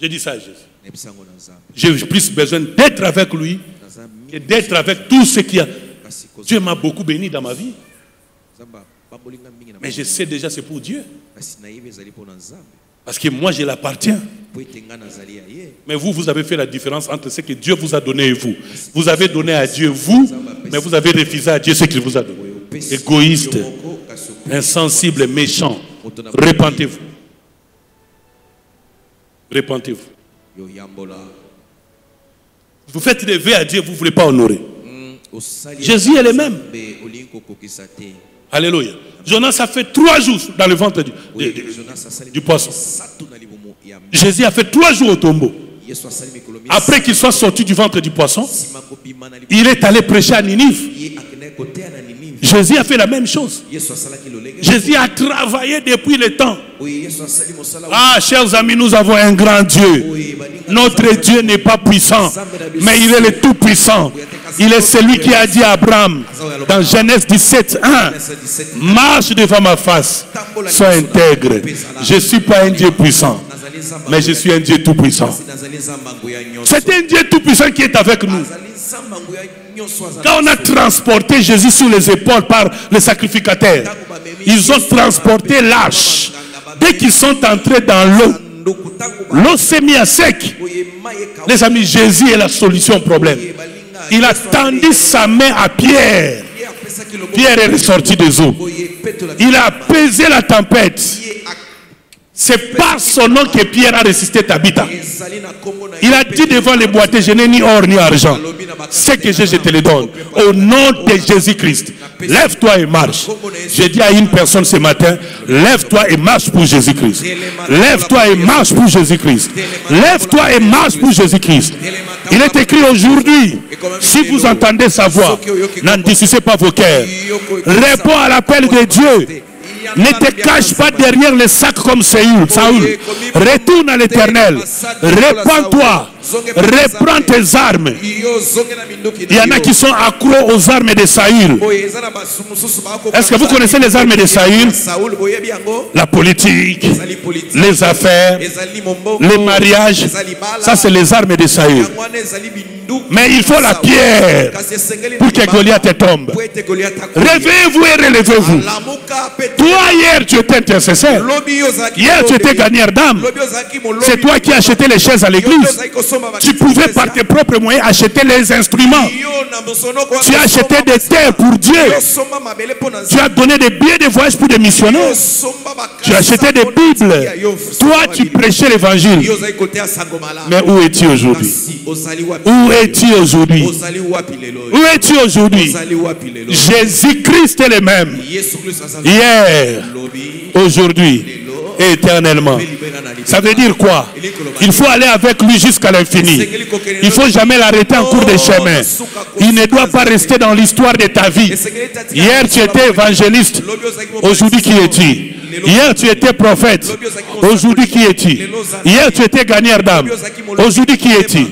Je dis ça à Jésus. J'ai plus besoin d'être avec lui que d'être avec tout ce qu'il y a. Dieu m'a beaucoup béni dans ma vie. Mais je sais déjà c'est pour Dieu. Parce que moi je l'appartiens. Mais vous avez fait la différence entre ce que Dieu vous a donné et vous. Vous avez donné à Dieu vous, mais vous avez refusé à Dieu ce qu'il vous a donné. Égoïste, insensible, méchant. Repentez-vous. Repentez-vous. Vous faites des vœux à Dieu, vous ne voulez pas honorer. Jésus est le même. Alléluia. Jonas a fait 3 jours dans le ventre du poisson. Jésus a fait 3 jours au tombeau. Après qu'il soit sorti du ventre du poisson, il est allé prêcher à Ninive. Jésus a fait la même chose. Jésus a travaillé depuis le temps. Ah, chers amis, nous avons un grand Dieu. Notre Dieu n'est pas puissant, mais il est le tout-puissant. Il est celui qui a dit à Abraham, dans Genèse 17, 1, marche devant ma face, sois intègre. Je ne suis pas un Dieu puissant, mais je suis un Dieu tout-puissant. C'est un Dieu tout-puissant qui est avec nous. Quand on a transporté Jésus sur les épaules par les sacrificateurs, ils ont transporté l'arche. Dès qu'ils sont entrés dans l'eau, l'eau s'est mise à sec. Les amis, Jésus est la solution au problème. Il a tendu sa main à Pierre. Pierre est ressorti des eaux. Il a apaisé la tempête. C'est par son nom que Pierre a résisté Tabitha. Il a dit devant les boiteux, je n'ai ni or ni argent. Ce que j'ai, je te le donne. Au nom de Jésus-Christ, lève-toi et marche. J'ai dit à une personne ce matin, lève-toi et marche pour Jésus-Christ. Lève-toi et marche pour Jésus-Christ. Lève-toi et marche pour Jésus-Christ. Il est écrit aujourd'hui, si vous entendez sa voix, n'endurcissez pas vos cœurs. Réponds à l'appel de Dieu. Ne te cache pas derrière les sacs comme Saül. Retourne à l'Éternel. Répands-toi. Reprends tes armes. Il y en a qui sont accros aux armes de Saül. Est-ce que vous connaissez les armes de Saül? La politique, les affaires, les mariages. Ça, c'est les armes de Saül. Mais il faut la pierre pour que Goliath tombe. Réveillez-vous et relevez-vous. Toi, hier, tu étais intercesseur. Hier, tu étais gagneur d'âme. C'est toi qui as acheté les chaises à l'église. Tu pouvais par tes propres moyens acheter les instruments. Tu as acheté des terres pour Dieu. Tu as donné des billets de voyage pour des missionnaires. Tu as acheté des Bibles. Toi, tu prêchais l'évangile. Mais où es-tu aujourd'hui? Où es-tu aujourd'hui? Où es-tu aujourd'hui? Jésus-Christ est le même. Hier, aujourd'hui et éternellement. Ça veut dire quoi? Il faut aller avec lui jusqu'à l'infini. Il ne faut jamais l'arrêter en cours de chemin. Il ne doit pas rester dans l'histoire de ta vie. Hier tu étais évangéliste. Aujourd'hui qui es-tu? Hier tu étais prophète. Aujourd'hui qui es-tu? Hier tu étais gagneur d'âme. Aujourd'hui qui es-tu?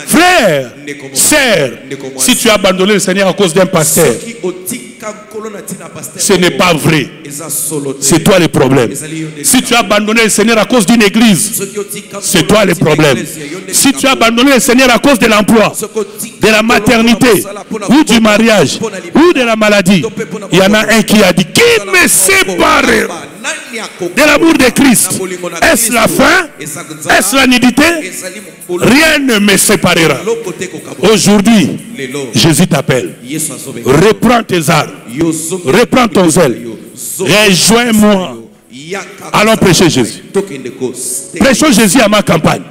Frère, sœur, si tu as abandonné le Seigneur à cause d'un pasteur, ce n'est pas vrai. C'est toi le problème. Si tu as abandonné le Seigneur à cause d'une église, c'est toi le problème. Si tu as abandonné le Seigneur à cause de l'emploi, de la maternité, ou du mariage, ou de la maladie, il y en a un qui a dit, qui me sépare de l'amour de Christ? Est-ce la faim? Est-ce la nudité? Rien ne me séparera. Aujourd'hui, Jésus t'appelle. Reprends tes armes. Reprends ton zèle. Rejoins-moi Allons prêcher Jésus. Prêchons Jésus à ma campagne.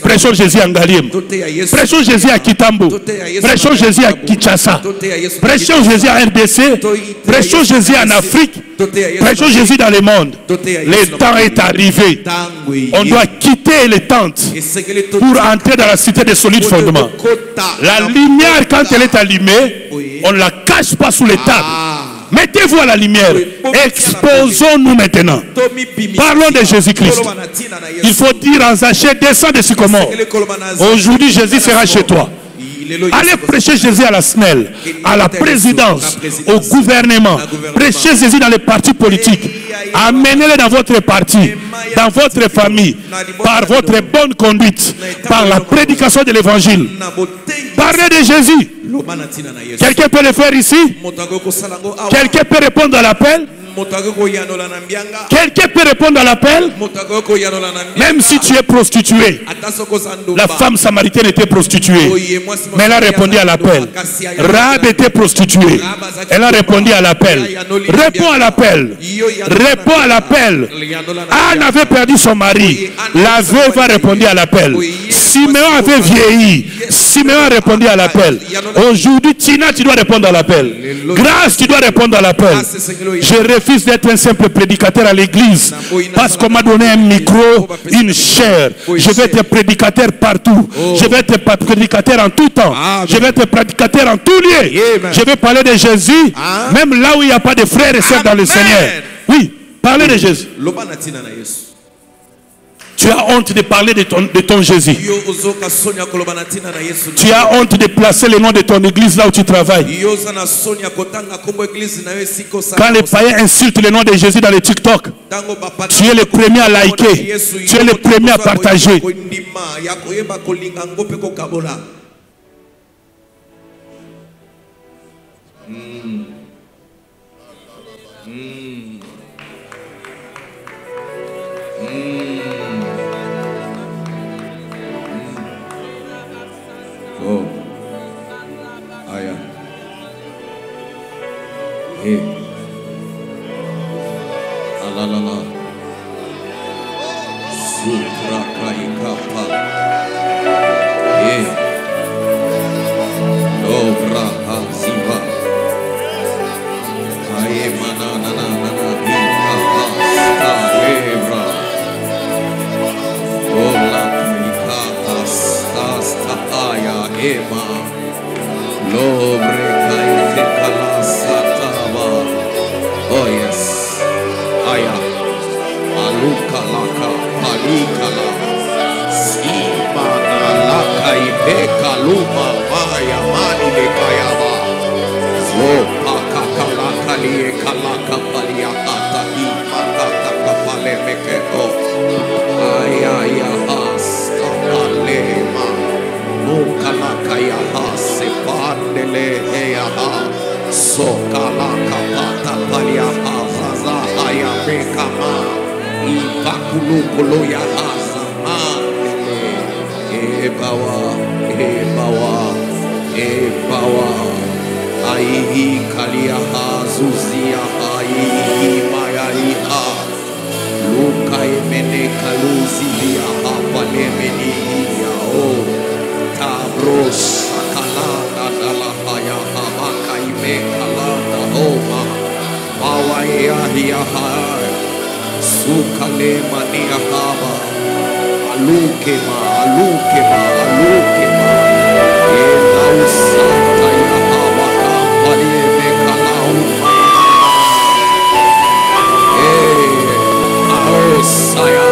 Prêchons Jésus à Ngaliem. Prêchons Jésus à Kitambo. Prêchons Jésus à Kinshasa. Prêchons Jésus à RDC. Prêchons Jésus en Afrique. Prêchons Jésus dans le monde. Le temps est arrivé. On doit quitter les tentes pour entrer dans la cité des solides fondements. La lumière, quand elle est allumée, on ne la cache pas sous les tables. Mettez-vous à la lumière. Exposons-nous maintenant. Parlons de Jésus-Christ. Il faut dire en Zachée, descends de sycomore. Aujourd'hui, Jésus sera chez toi. Allez prêcher Jésus à la SNEL, à la présidence, au gouvernement. Prêchez Jésus dans les partis politiques. Amenez-le dans votre parti, dans votre famille, par votre bonne conduite, par la prédication de l'évangile. Parlez de Jésus. Quelqu'un peut le faire ici? Quelqu'un peut répondre à l'appel? Quelqu'un peut répondre à l'appel? Même si tu es prostituée. La femme samaritaine était prostituée, mais elle a répondu à l'appel. Rahab était prostituée. Elle a répondu à l'appel. Réponds à l'appel. Réponds à l'appel. Anne avait perdu son mari. La veuve a répondu à l'appel. Siméon avait vieilli. Siméon a répondu à l'appel. Aujourd'hui, Tina, tu dois répondre à l'appel. Grâce, tu dois répondre à l'appel. Je refuse d'être un simple prédicateur à l'église parce qu'on m'a donné un micro, une chair. Je vais être prédicateur partout. Je vais être prédicateur en tout temps. Je vais être prédicateur en tout lieu. Je vais parler de Jésus, même là où il n'y a pas de frères et sœurs dans le Seigneur. Oui, parler de Jésus. Tu as honte de parler de ton Jésus. Tu as honte de placer le nom de ton église là où tu travailles. Quand les païens insultent le nom de Jésus dans les TikTok, tu es le premier à liker. Tu es le premier à partager. Oh, aya, alalala, sutra kaikapa, dobra haziva, aye manana nana hikapa, stavebra, ola kaikapa, aya ema lobre kaite kala sataba. Oh yes, aya aluka laka palikala simana laka ipeka luma maya mani lekayaba zo pakakala kalie kalaka palia kata ipakata kapale mekeko aya ya hasta alema Mukalakaya se pandele heyaha sokalaka pata paliaha zaza haya bekama ipakulukulo ya hazama ebawa aihi kaliaha zuzia aihi mayaiha luka emene kaluzi liaha palemeni yao Tabros akalanda dalahaya habaka ime kalanda homa mawaya hiyaha sukale mania haba aluke ma enausata ya haba kampali ime kalauma aosaya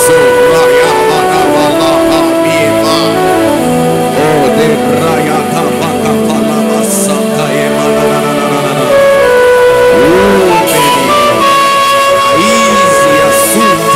so raya bana wala amima o de raya kapaka pala masaka ema na easy asuka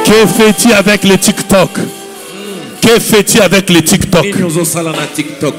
Que fais-tu avec les TikTok? Que fais-tu avec les TikTok? Nini ozosala na TikTok?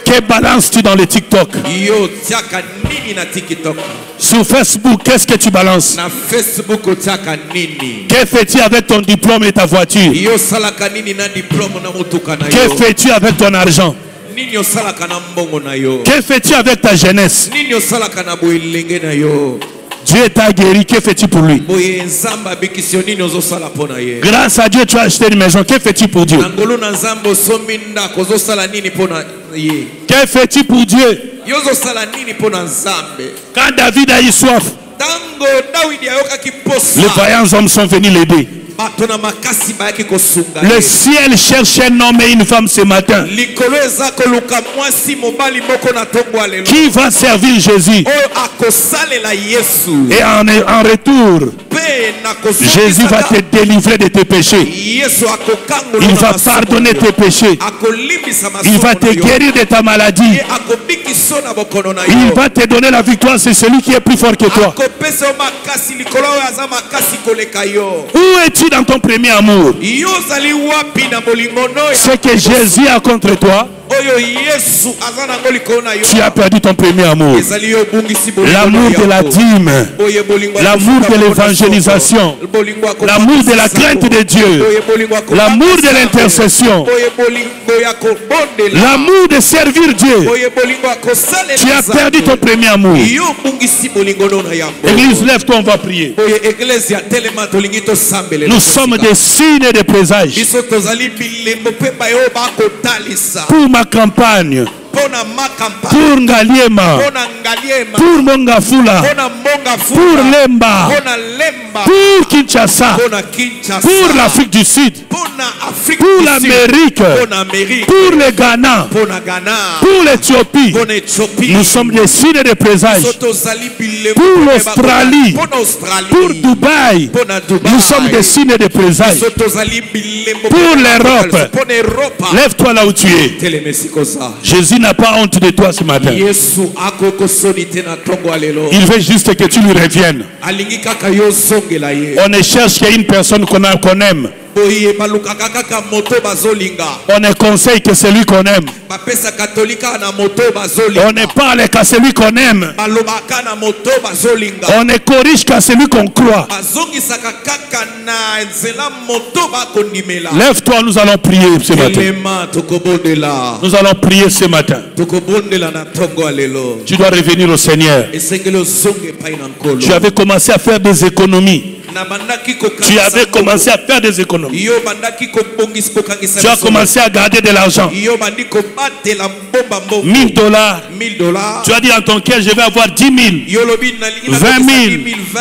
Que balances-tu dans les TikTok? Yo tiaka nini na TikTok? Sur Facebook, qu'est-ce que tu balances? Na Facebook tiaka nini? Que fais-tu avec ton diplôme et ta voiture? Yo salaka nini na diplôme na mutuka na yo? Que fais-tu avec ton argent? Nini osalaka na mbongo na yo? Que fais-tu avec ta jeunesse? Nini osalaka na boilenge na yo? Dieu t'a guéri, que fais-tu pour lui? Boye nzamba bikisio nini ozosala pona ye? Grâce à Dieu, tu as acheté une maison, que fais-tu pour Dieu? Nangolo na nzambo somi ndako ozosala nini pona ye? Que fais-tu pour Dieu? Yo ozosala nini pona nzambe? Quand David a eu soif, Tango Dawidi ayokaki posa. les vaillants hommes sont venus l'aider. Batona makasi bayaki kosunga. Le ciel cherche un homme et une femme ce matin. Likolo eza koluka mwasi mobali moko na tongwa lelo. Qui va servir Jésus? Oyo akosalela Yesu. Et en retour, Pe na kosunga. Jésus va te délivrer de tes péchés. Yesu akokangola. Il va pardonner tes péchés. Akolimbisa masomo. Il va te guérir de ta maladie. Akobikiso na bokono na yo. Il va te donner la victoire. C'est celui qui est plus fort que toi. Akopesa makasi likolo oyo aza makasi koleka yo. Où es-tu dans ton premier amour? Yo zali wapi na bolingono ya? Ce que Jésus a contre toi, Oyo Yesu aza na ngoliko na yo. tu as perdu ton premier amour. Ezali yo bungisi bolingo. L'amour de la dîme, Oye bolingo. l'amour de l'évangélisation, Bolingo ako. l'amour de la crainte de Dieu, Oye bolingo ako. l'amour de l'intercession, Oye bolingo yako bondela. l'amour de servir Dieu. Oye bolingo ako sale. Tu as perdu ton premier amour. Yo bungisi bolingo na yambo. Église, lève-toi, on va prier. Oye eglezia telema tolingi to sambele. Nous sommes des signes et des présages Biso tozali bilembo pe bayo ba ko talisa. pour ma campagne, Pona makampa. pour Ngaliema, Pona ngaliema. pour Mongafula, Pona monga fu. pour Lemba, Pona lemba. pour Kinshasa, Pona Kinshasa. pour l'Afrique du Sud, Pona Afrique. pour du Sud. l'Amérique, Pona Amérique. pour le Ghana, Pona Ghana. pour l'Éthiopie. Pona Éthiopie. Nous sommes des signes et des présages Soto zali bilembo. pour l'Australie, Pona Australie. pour Dubaï. Pona Dubaï. Nous sommes des signes et des présages Soto zali bilembo. pour l'Europe. Pona Europa. Lève-toi là où tu es. Telemesiko za. Jésus n'a pas honte de toi ce matin. Yesu akoko soni tena tongo alelo. Il veut juste que tu lui reviennes. Alingi kaka yo zongela ye. On ne cherche qu'une personne qu'on aime. Boye balukaka kaka moto bazolinga. On ne conseille que celui qu'on aime. Bapesa katolika na moto bazolinga. On ne parle qu'à celui qu'on aime. Balobaka na moto bazolinga. On ne corrige qu'à celui qu'on croit. Bazongisaka kaka na nzela moto bakondimela. Lève-toi, nous allons prier ce matin. Elema tokobondela. Nous allons prier ce matin. Tokobondela na tongo alelo. Tu dois revenir au Seigneur. Esengelo zonge pai na nkolo. Tu avais commencé à faire des économies. Na bandaki ko Tu avais commencé à faire des économies. Yo bandaki ko bongis ko kangisa. Tu as commencé à garder de l'argent. Yo bandi ko batela mbomba mbomba. $1000. $1000. Tu as dit en ton cœur, je vais avoir 10 000. Yo lobi na lingi na 20 000.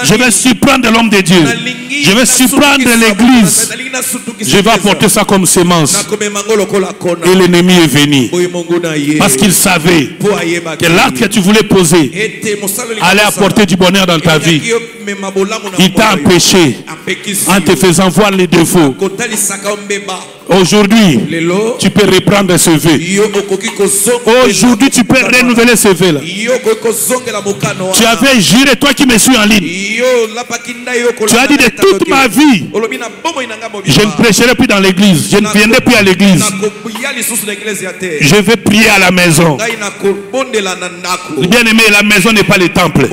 Je vais surprendre l'homme de Dieu. Je vais surprendre l'église. Je vais apporter ça comme sémence. Et l'ennemi est venu. Parce qu'il savait que l'acte que tu voulais poser allait apporter du bonheur dans ta vie. Il t'a empêché en te faisant voir les défauts. Aujourd'hui, tu peux reprendre ce vœu. Aujourd'hui, tu peux renouveler ce vœu là. Tu avais juré, toi qui me suis en ligne. Tu as dit de toute ma vie, je ne prêcherai plus dans l'église. Je ne viendrai plus à l'église. Je vais prier à la maison. Bien aimé, la maison n'est pas le temple. Au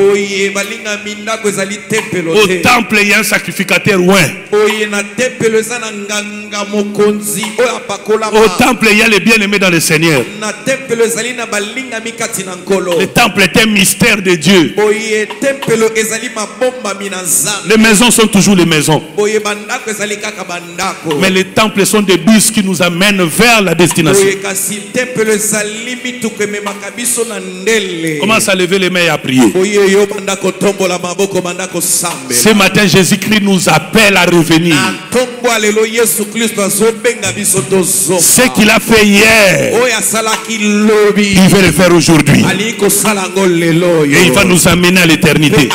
temple, il y a un sacrificateur loin. Au temple, il y a les bien-aimés dans le Seigneur. Le temple est un mystère de Dieu. Les maisons sont toujours les maisons. Mais les temples sont des bus qui nous amènent vers la destination. Commence à lever les mains et à prier. Ce matin, Jésus-Christ nous appelle à revenir. Ce qu'il a fait hier, il va le faire aujourd'hui. Et il va nous amener à l'éternité.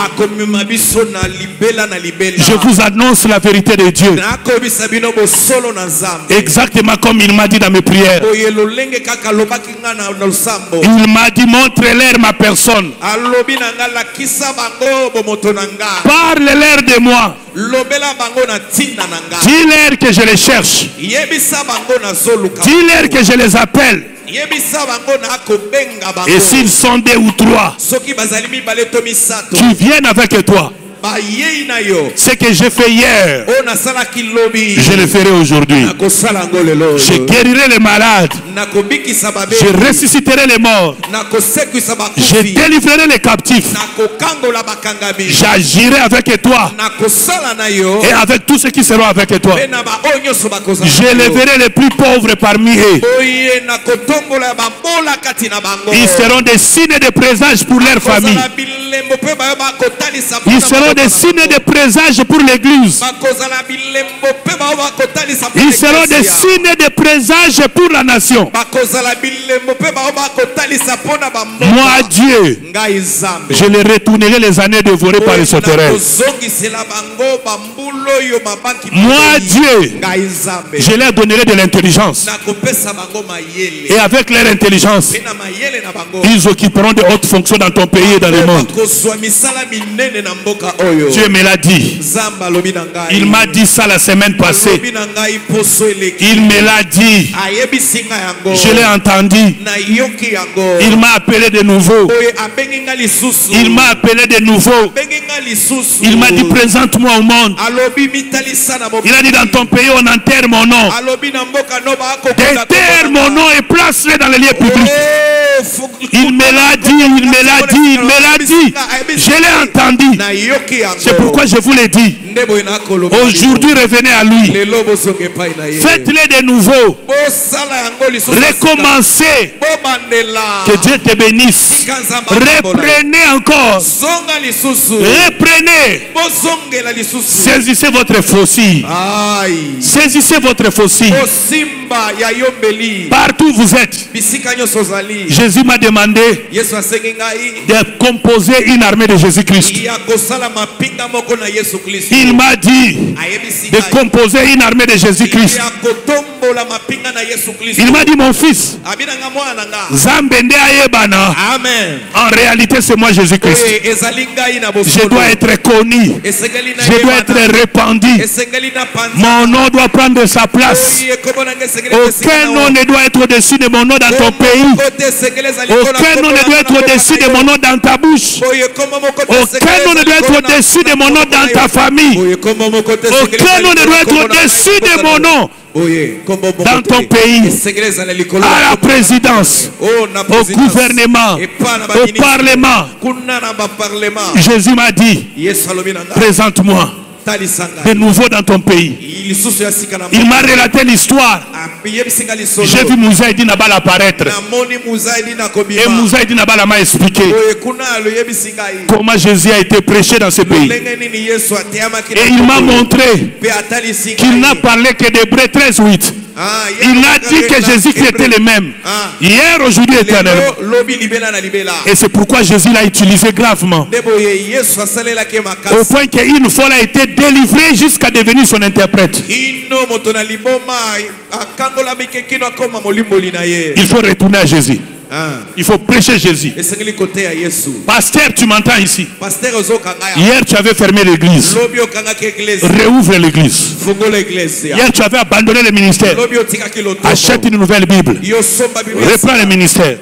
Je vous annonce la vérité de Dieu. Exactement comme il m'a dit dans mes prières. Il m'a dit, montre-leur ma personne. Parle-leur de moi. Dis-leur que je les cherche. Dis-leur que je les appelle. Et s'ils sont 2 ou 3 qui viennent avec toi, ce que j'ai fait hier, je le ferai aujourd'hui. Je guérirai les malades. Je ressusciterai les morts. Je délivrerai les captifs. J'agirai avec toi et avec tous ceux qui seront avec toi. Je leverai les plus pauvres parmi eux. Ils seront des signes de présage pour leur famille. Ils seront des signes de présage pour l'église. Ils seront des signes de présage pour la nation. Moi, Dieu, je les retournerai les années dévorées par les sauterelles. Moi, Dieu, je leur donnerai de l'intelligence. Et avec leur intelligence, ils occuperont de hautes fonctions dans ton pays et dans le monde. Dieu me l'a dit. Il m'a dit ça la semaine passée. Il me l'a dit. Je l'ai entendu. Il m'a appelé de nouveau. Il m'a appelé de nouveau. Il m'a dit, présente-moi au monde. Il a dit, dans ton pays on enterre mon nom. Déterre mon nom et place-le dans les lieux publics. Il me l'a dit, il me l'a dit, il me l'a dit. Je l'ai entendu. C'est pourquoi je vous l'ai dit. Aujourd'hui, revenez à lui. Faites-le de nouveau. Recommencez. Que Dieu te bénisse. Reprenez encore. Reprenez. Saisissez votre faucille. Saisissez votre faucille. Partout où vous êtes. Jésus m'a demandé de composer une armée de Jésus-Christ. Il m'a dit de composer une armée de Jésus-Christ. Il m'a dit, mon fils, en réalité c'est moi Jésus-Christ. Je dois être connu. Je dois être répandu. Mon nom doit prendre sa place. Aucun nom ne doit être au-dessus de mon nom dans ton pays. Aucun nom ne doit être au-dessus de mon nom dans ta bouche. Aucun nom ne doit être au-dessus de mon nom dans ta famille. Aucun nom ne doit être au-dessus de mon nom dans ton pays, à la présidence, au gouvernement, au parlement. Jésus m'a dit, présente-moi de nouveau dans ton pays. Il m'a relaté l'histoire. J'ai vu Mouzaïdi Nabal apparaître. Et Mouzaïdi Nabal m'a expliqué comment Jésus a été prêché dans ce pays. Et il m'a montré qu'il n'a parlé que d'Hébreux 13:8. Il a dit que Jésus-Christ était le même hier, aujourd'hui, éternellement. Et c'est pourquoi Jésus l'a utilisé gravement, au point qu'une fois il a été délivré jusqu'à devenir son interprète. Il faut retourner à Jésus. Il faut prêcher Jésus. Pasteur, tu m'entends ici? Hier tu avais fermé l'église. Réouvre l'église. Hier tu avais abandonné le ministère. Achète une nouvelle Bible. Reprends le ministère.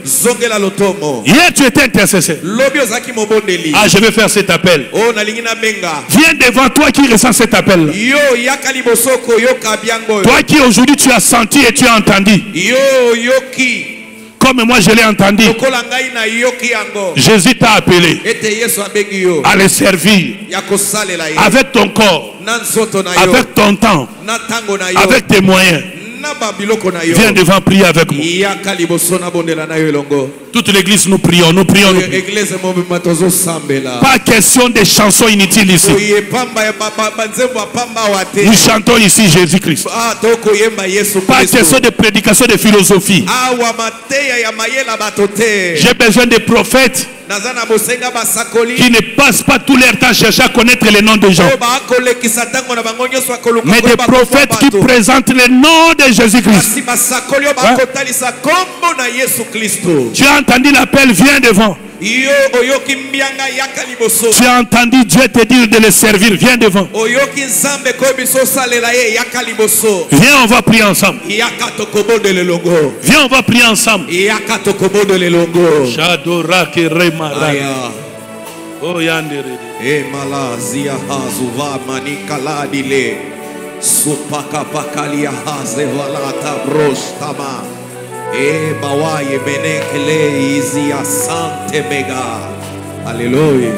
Hier tu étais intercesseur. Ah, je vais faire cet appel. Viens devant toi qui ressent cet appel. Toi qui aujourd'hui tu as senti et tu as entendu. Comme moi je l'ai entendu. Jésus t'a appelé à le servir avec ton corps, avec ton temps, avec tes moyens. Viens devant prier avec moi. Toute l'église, nous prions, nous prions, nous prions. Église mobimba tozosambela. Pas question de chansons inutiles ici. Oyepamba ya banzembo apamba wate. Nous chantons ici Jésus-Christ. Ah tokoyemba Yesu Pas Kristo. question de prédication de philosophie. Awa mateya ya mayela batote. J'ai besoin de prophètes Nazana bosenga basakoli. qui ne passent pas tout leur temps à chercher à connaître les noms des gens, mais des prophètes qui présentent le nom de Jésus-Christ. Tu as entendu l'appel, viens devant. Tu as entendu Dieu te dire de le servir, viens devant. Viens, on va prier ensemble. Viens, on va prier ensemble. Shadora ke remara. Oh yandere. Emalazia hazuva manikala dile supaka pakalia haze valata brostama e bawaye benekele izia sante mega. Alléluia.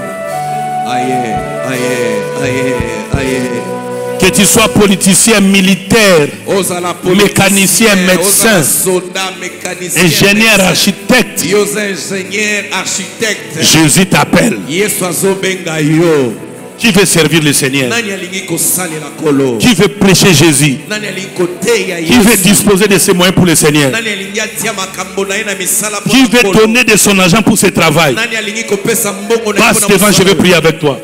Aye, aye, aye, aye. Que tu sois politicien, militaire, mécanicien, médecin, ingénieur, architecte, Jésus t'appelle. Qui veut servir le Seigneur? Qui veut prêcher Jésus? Qui veut disposer de ses moyens pour le Seigneur? Qui veut donner de son argent pour ce travail? Passe devant, je vais prier avec toi.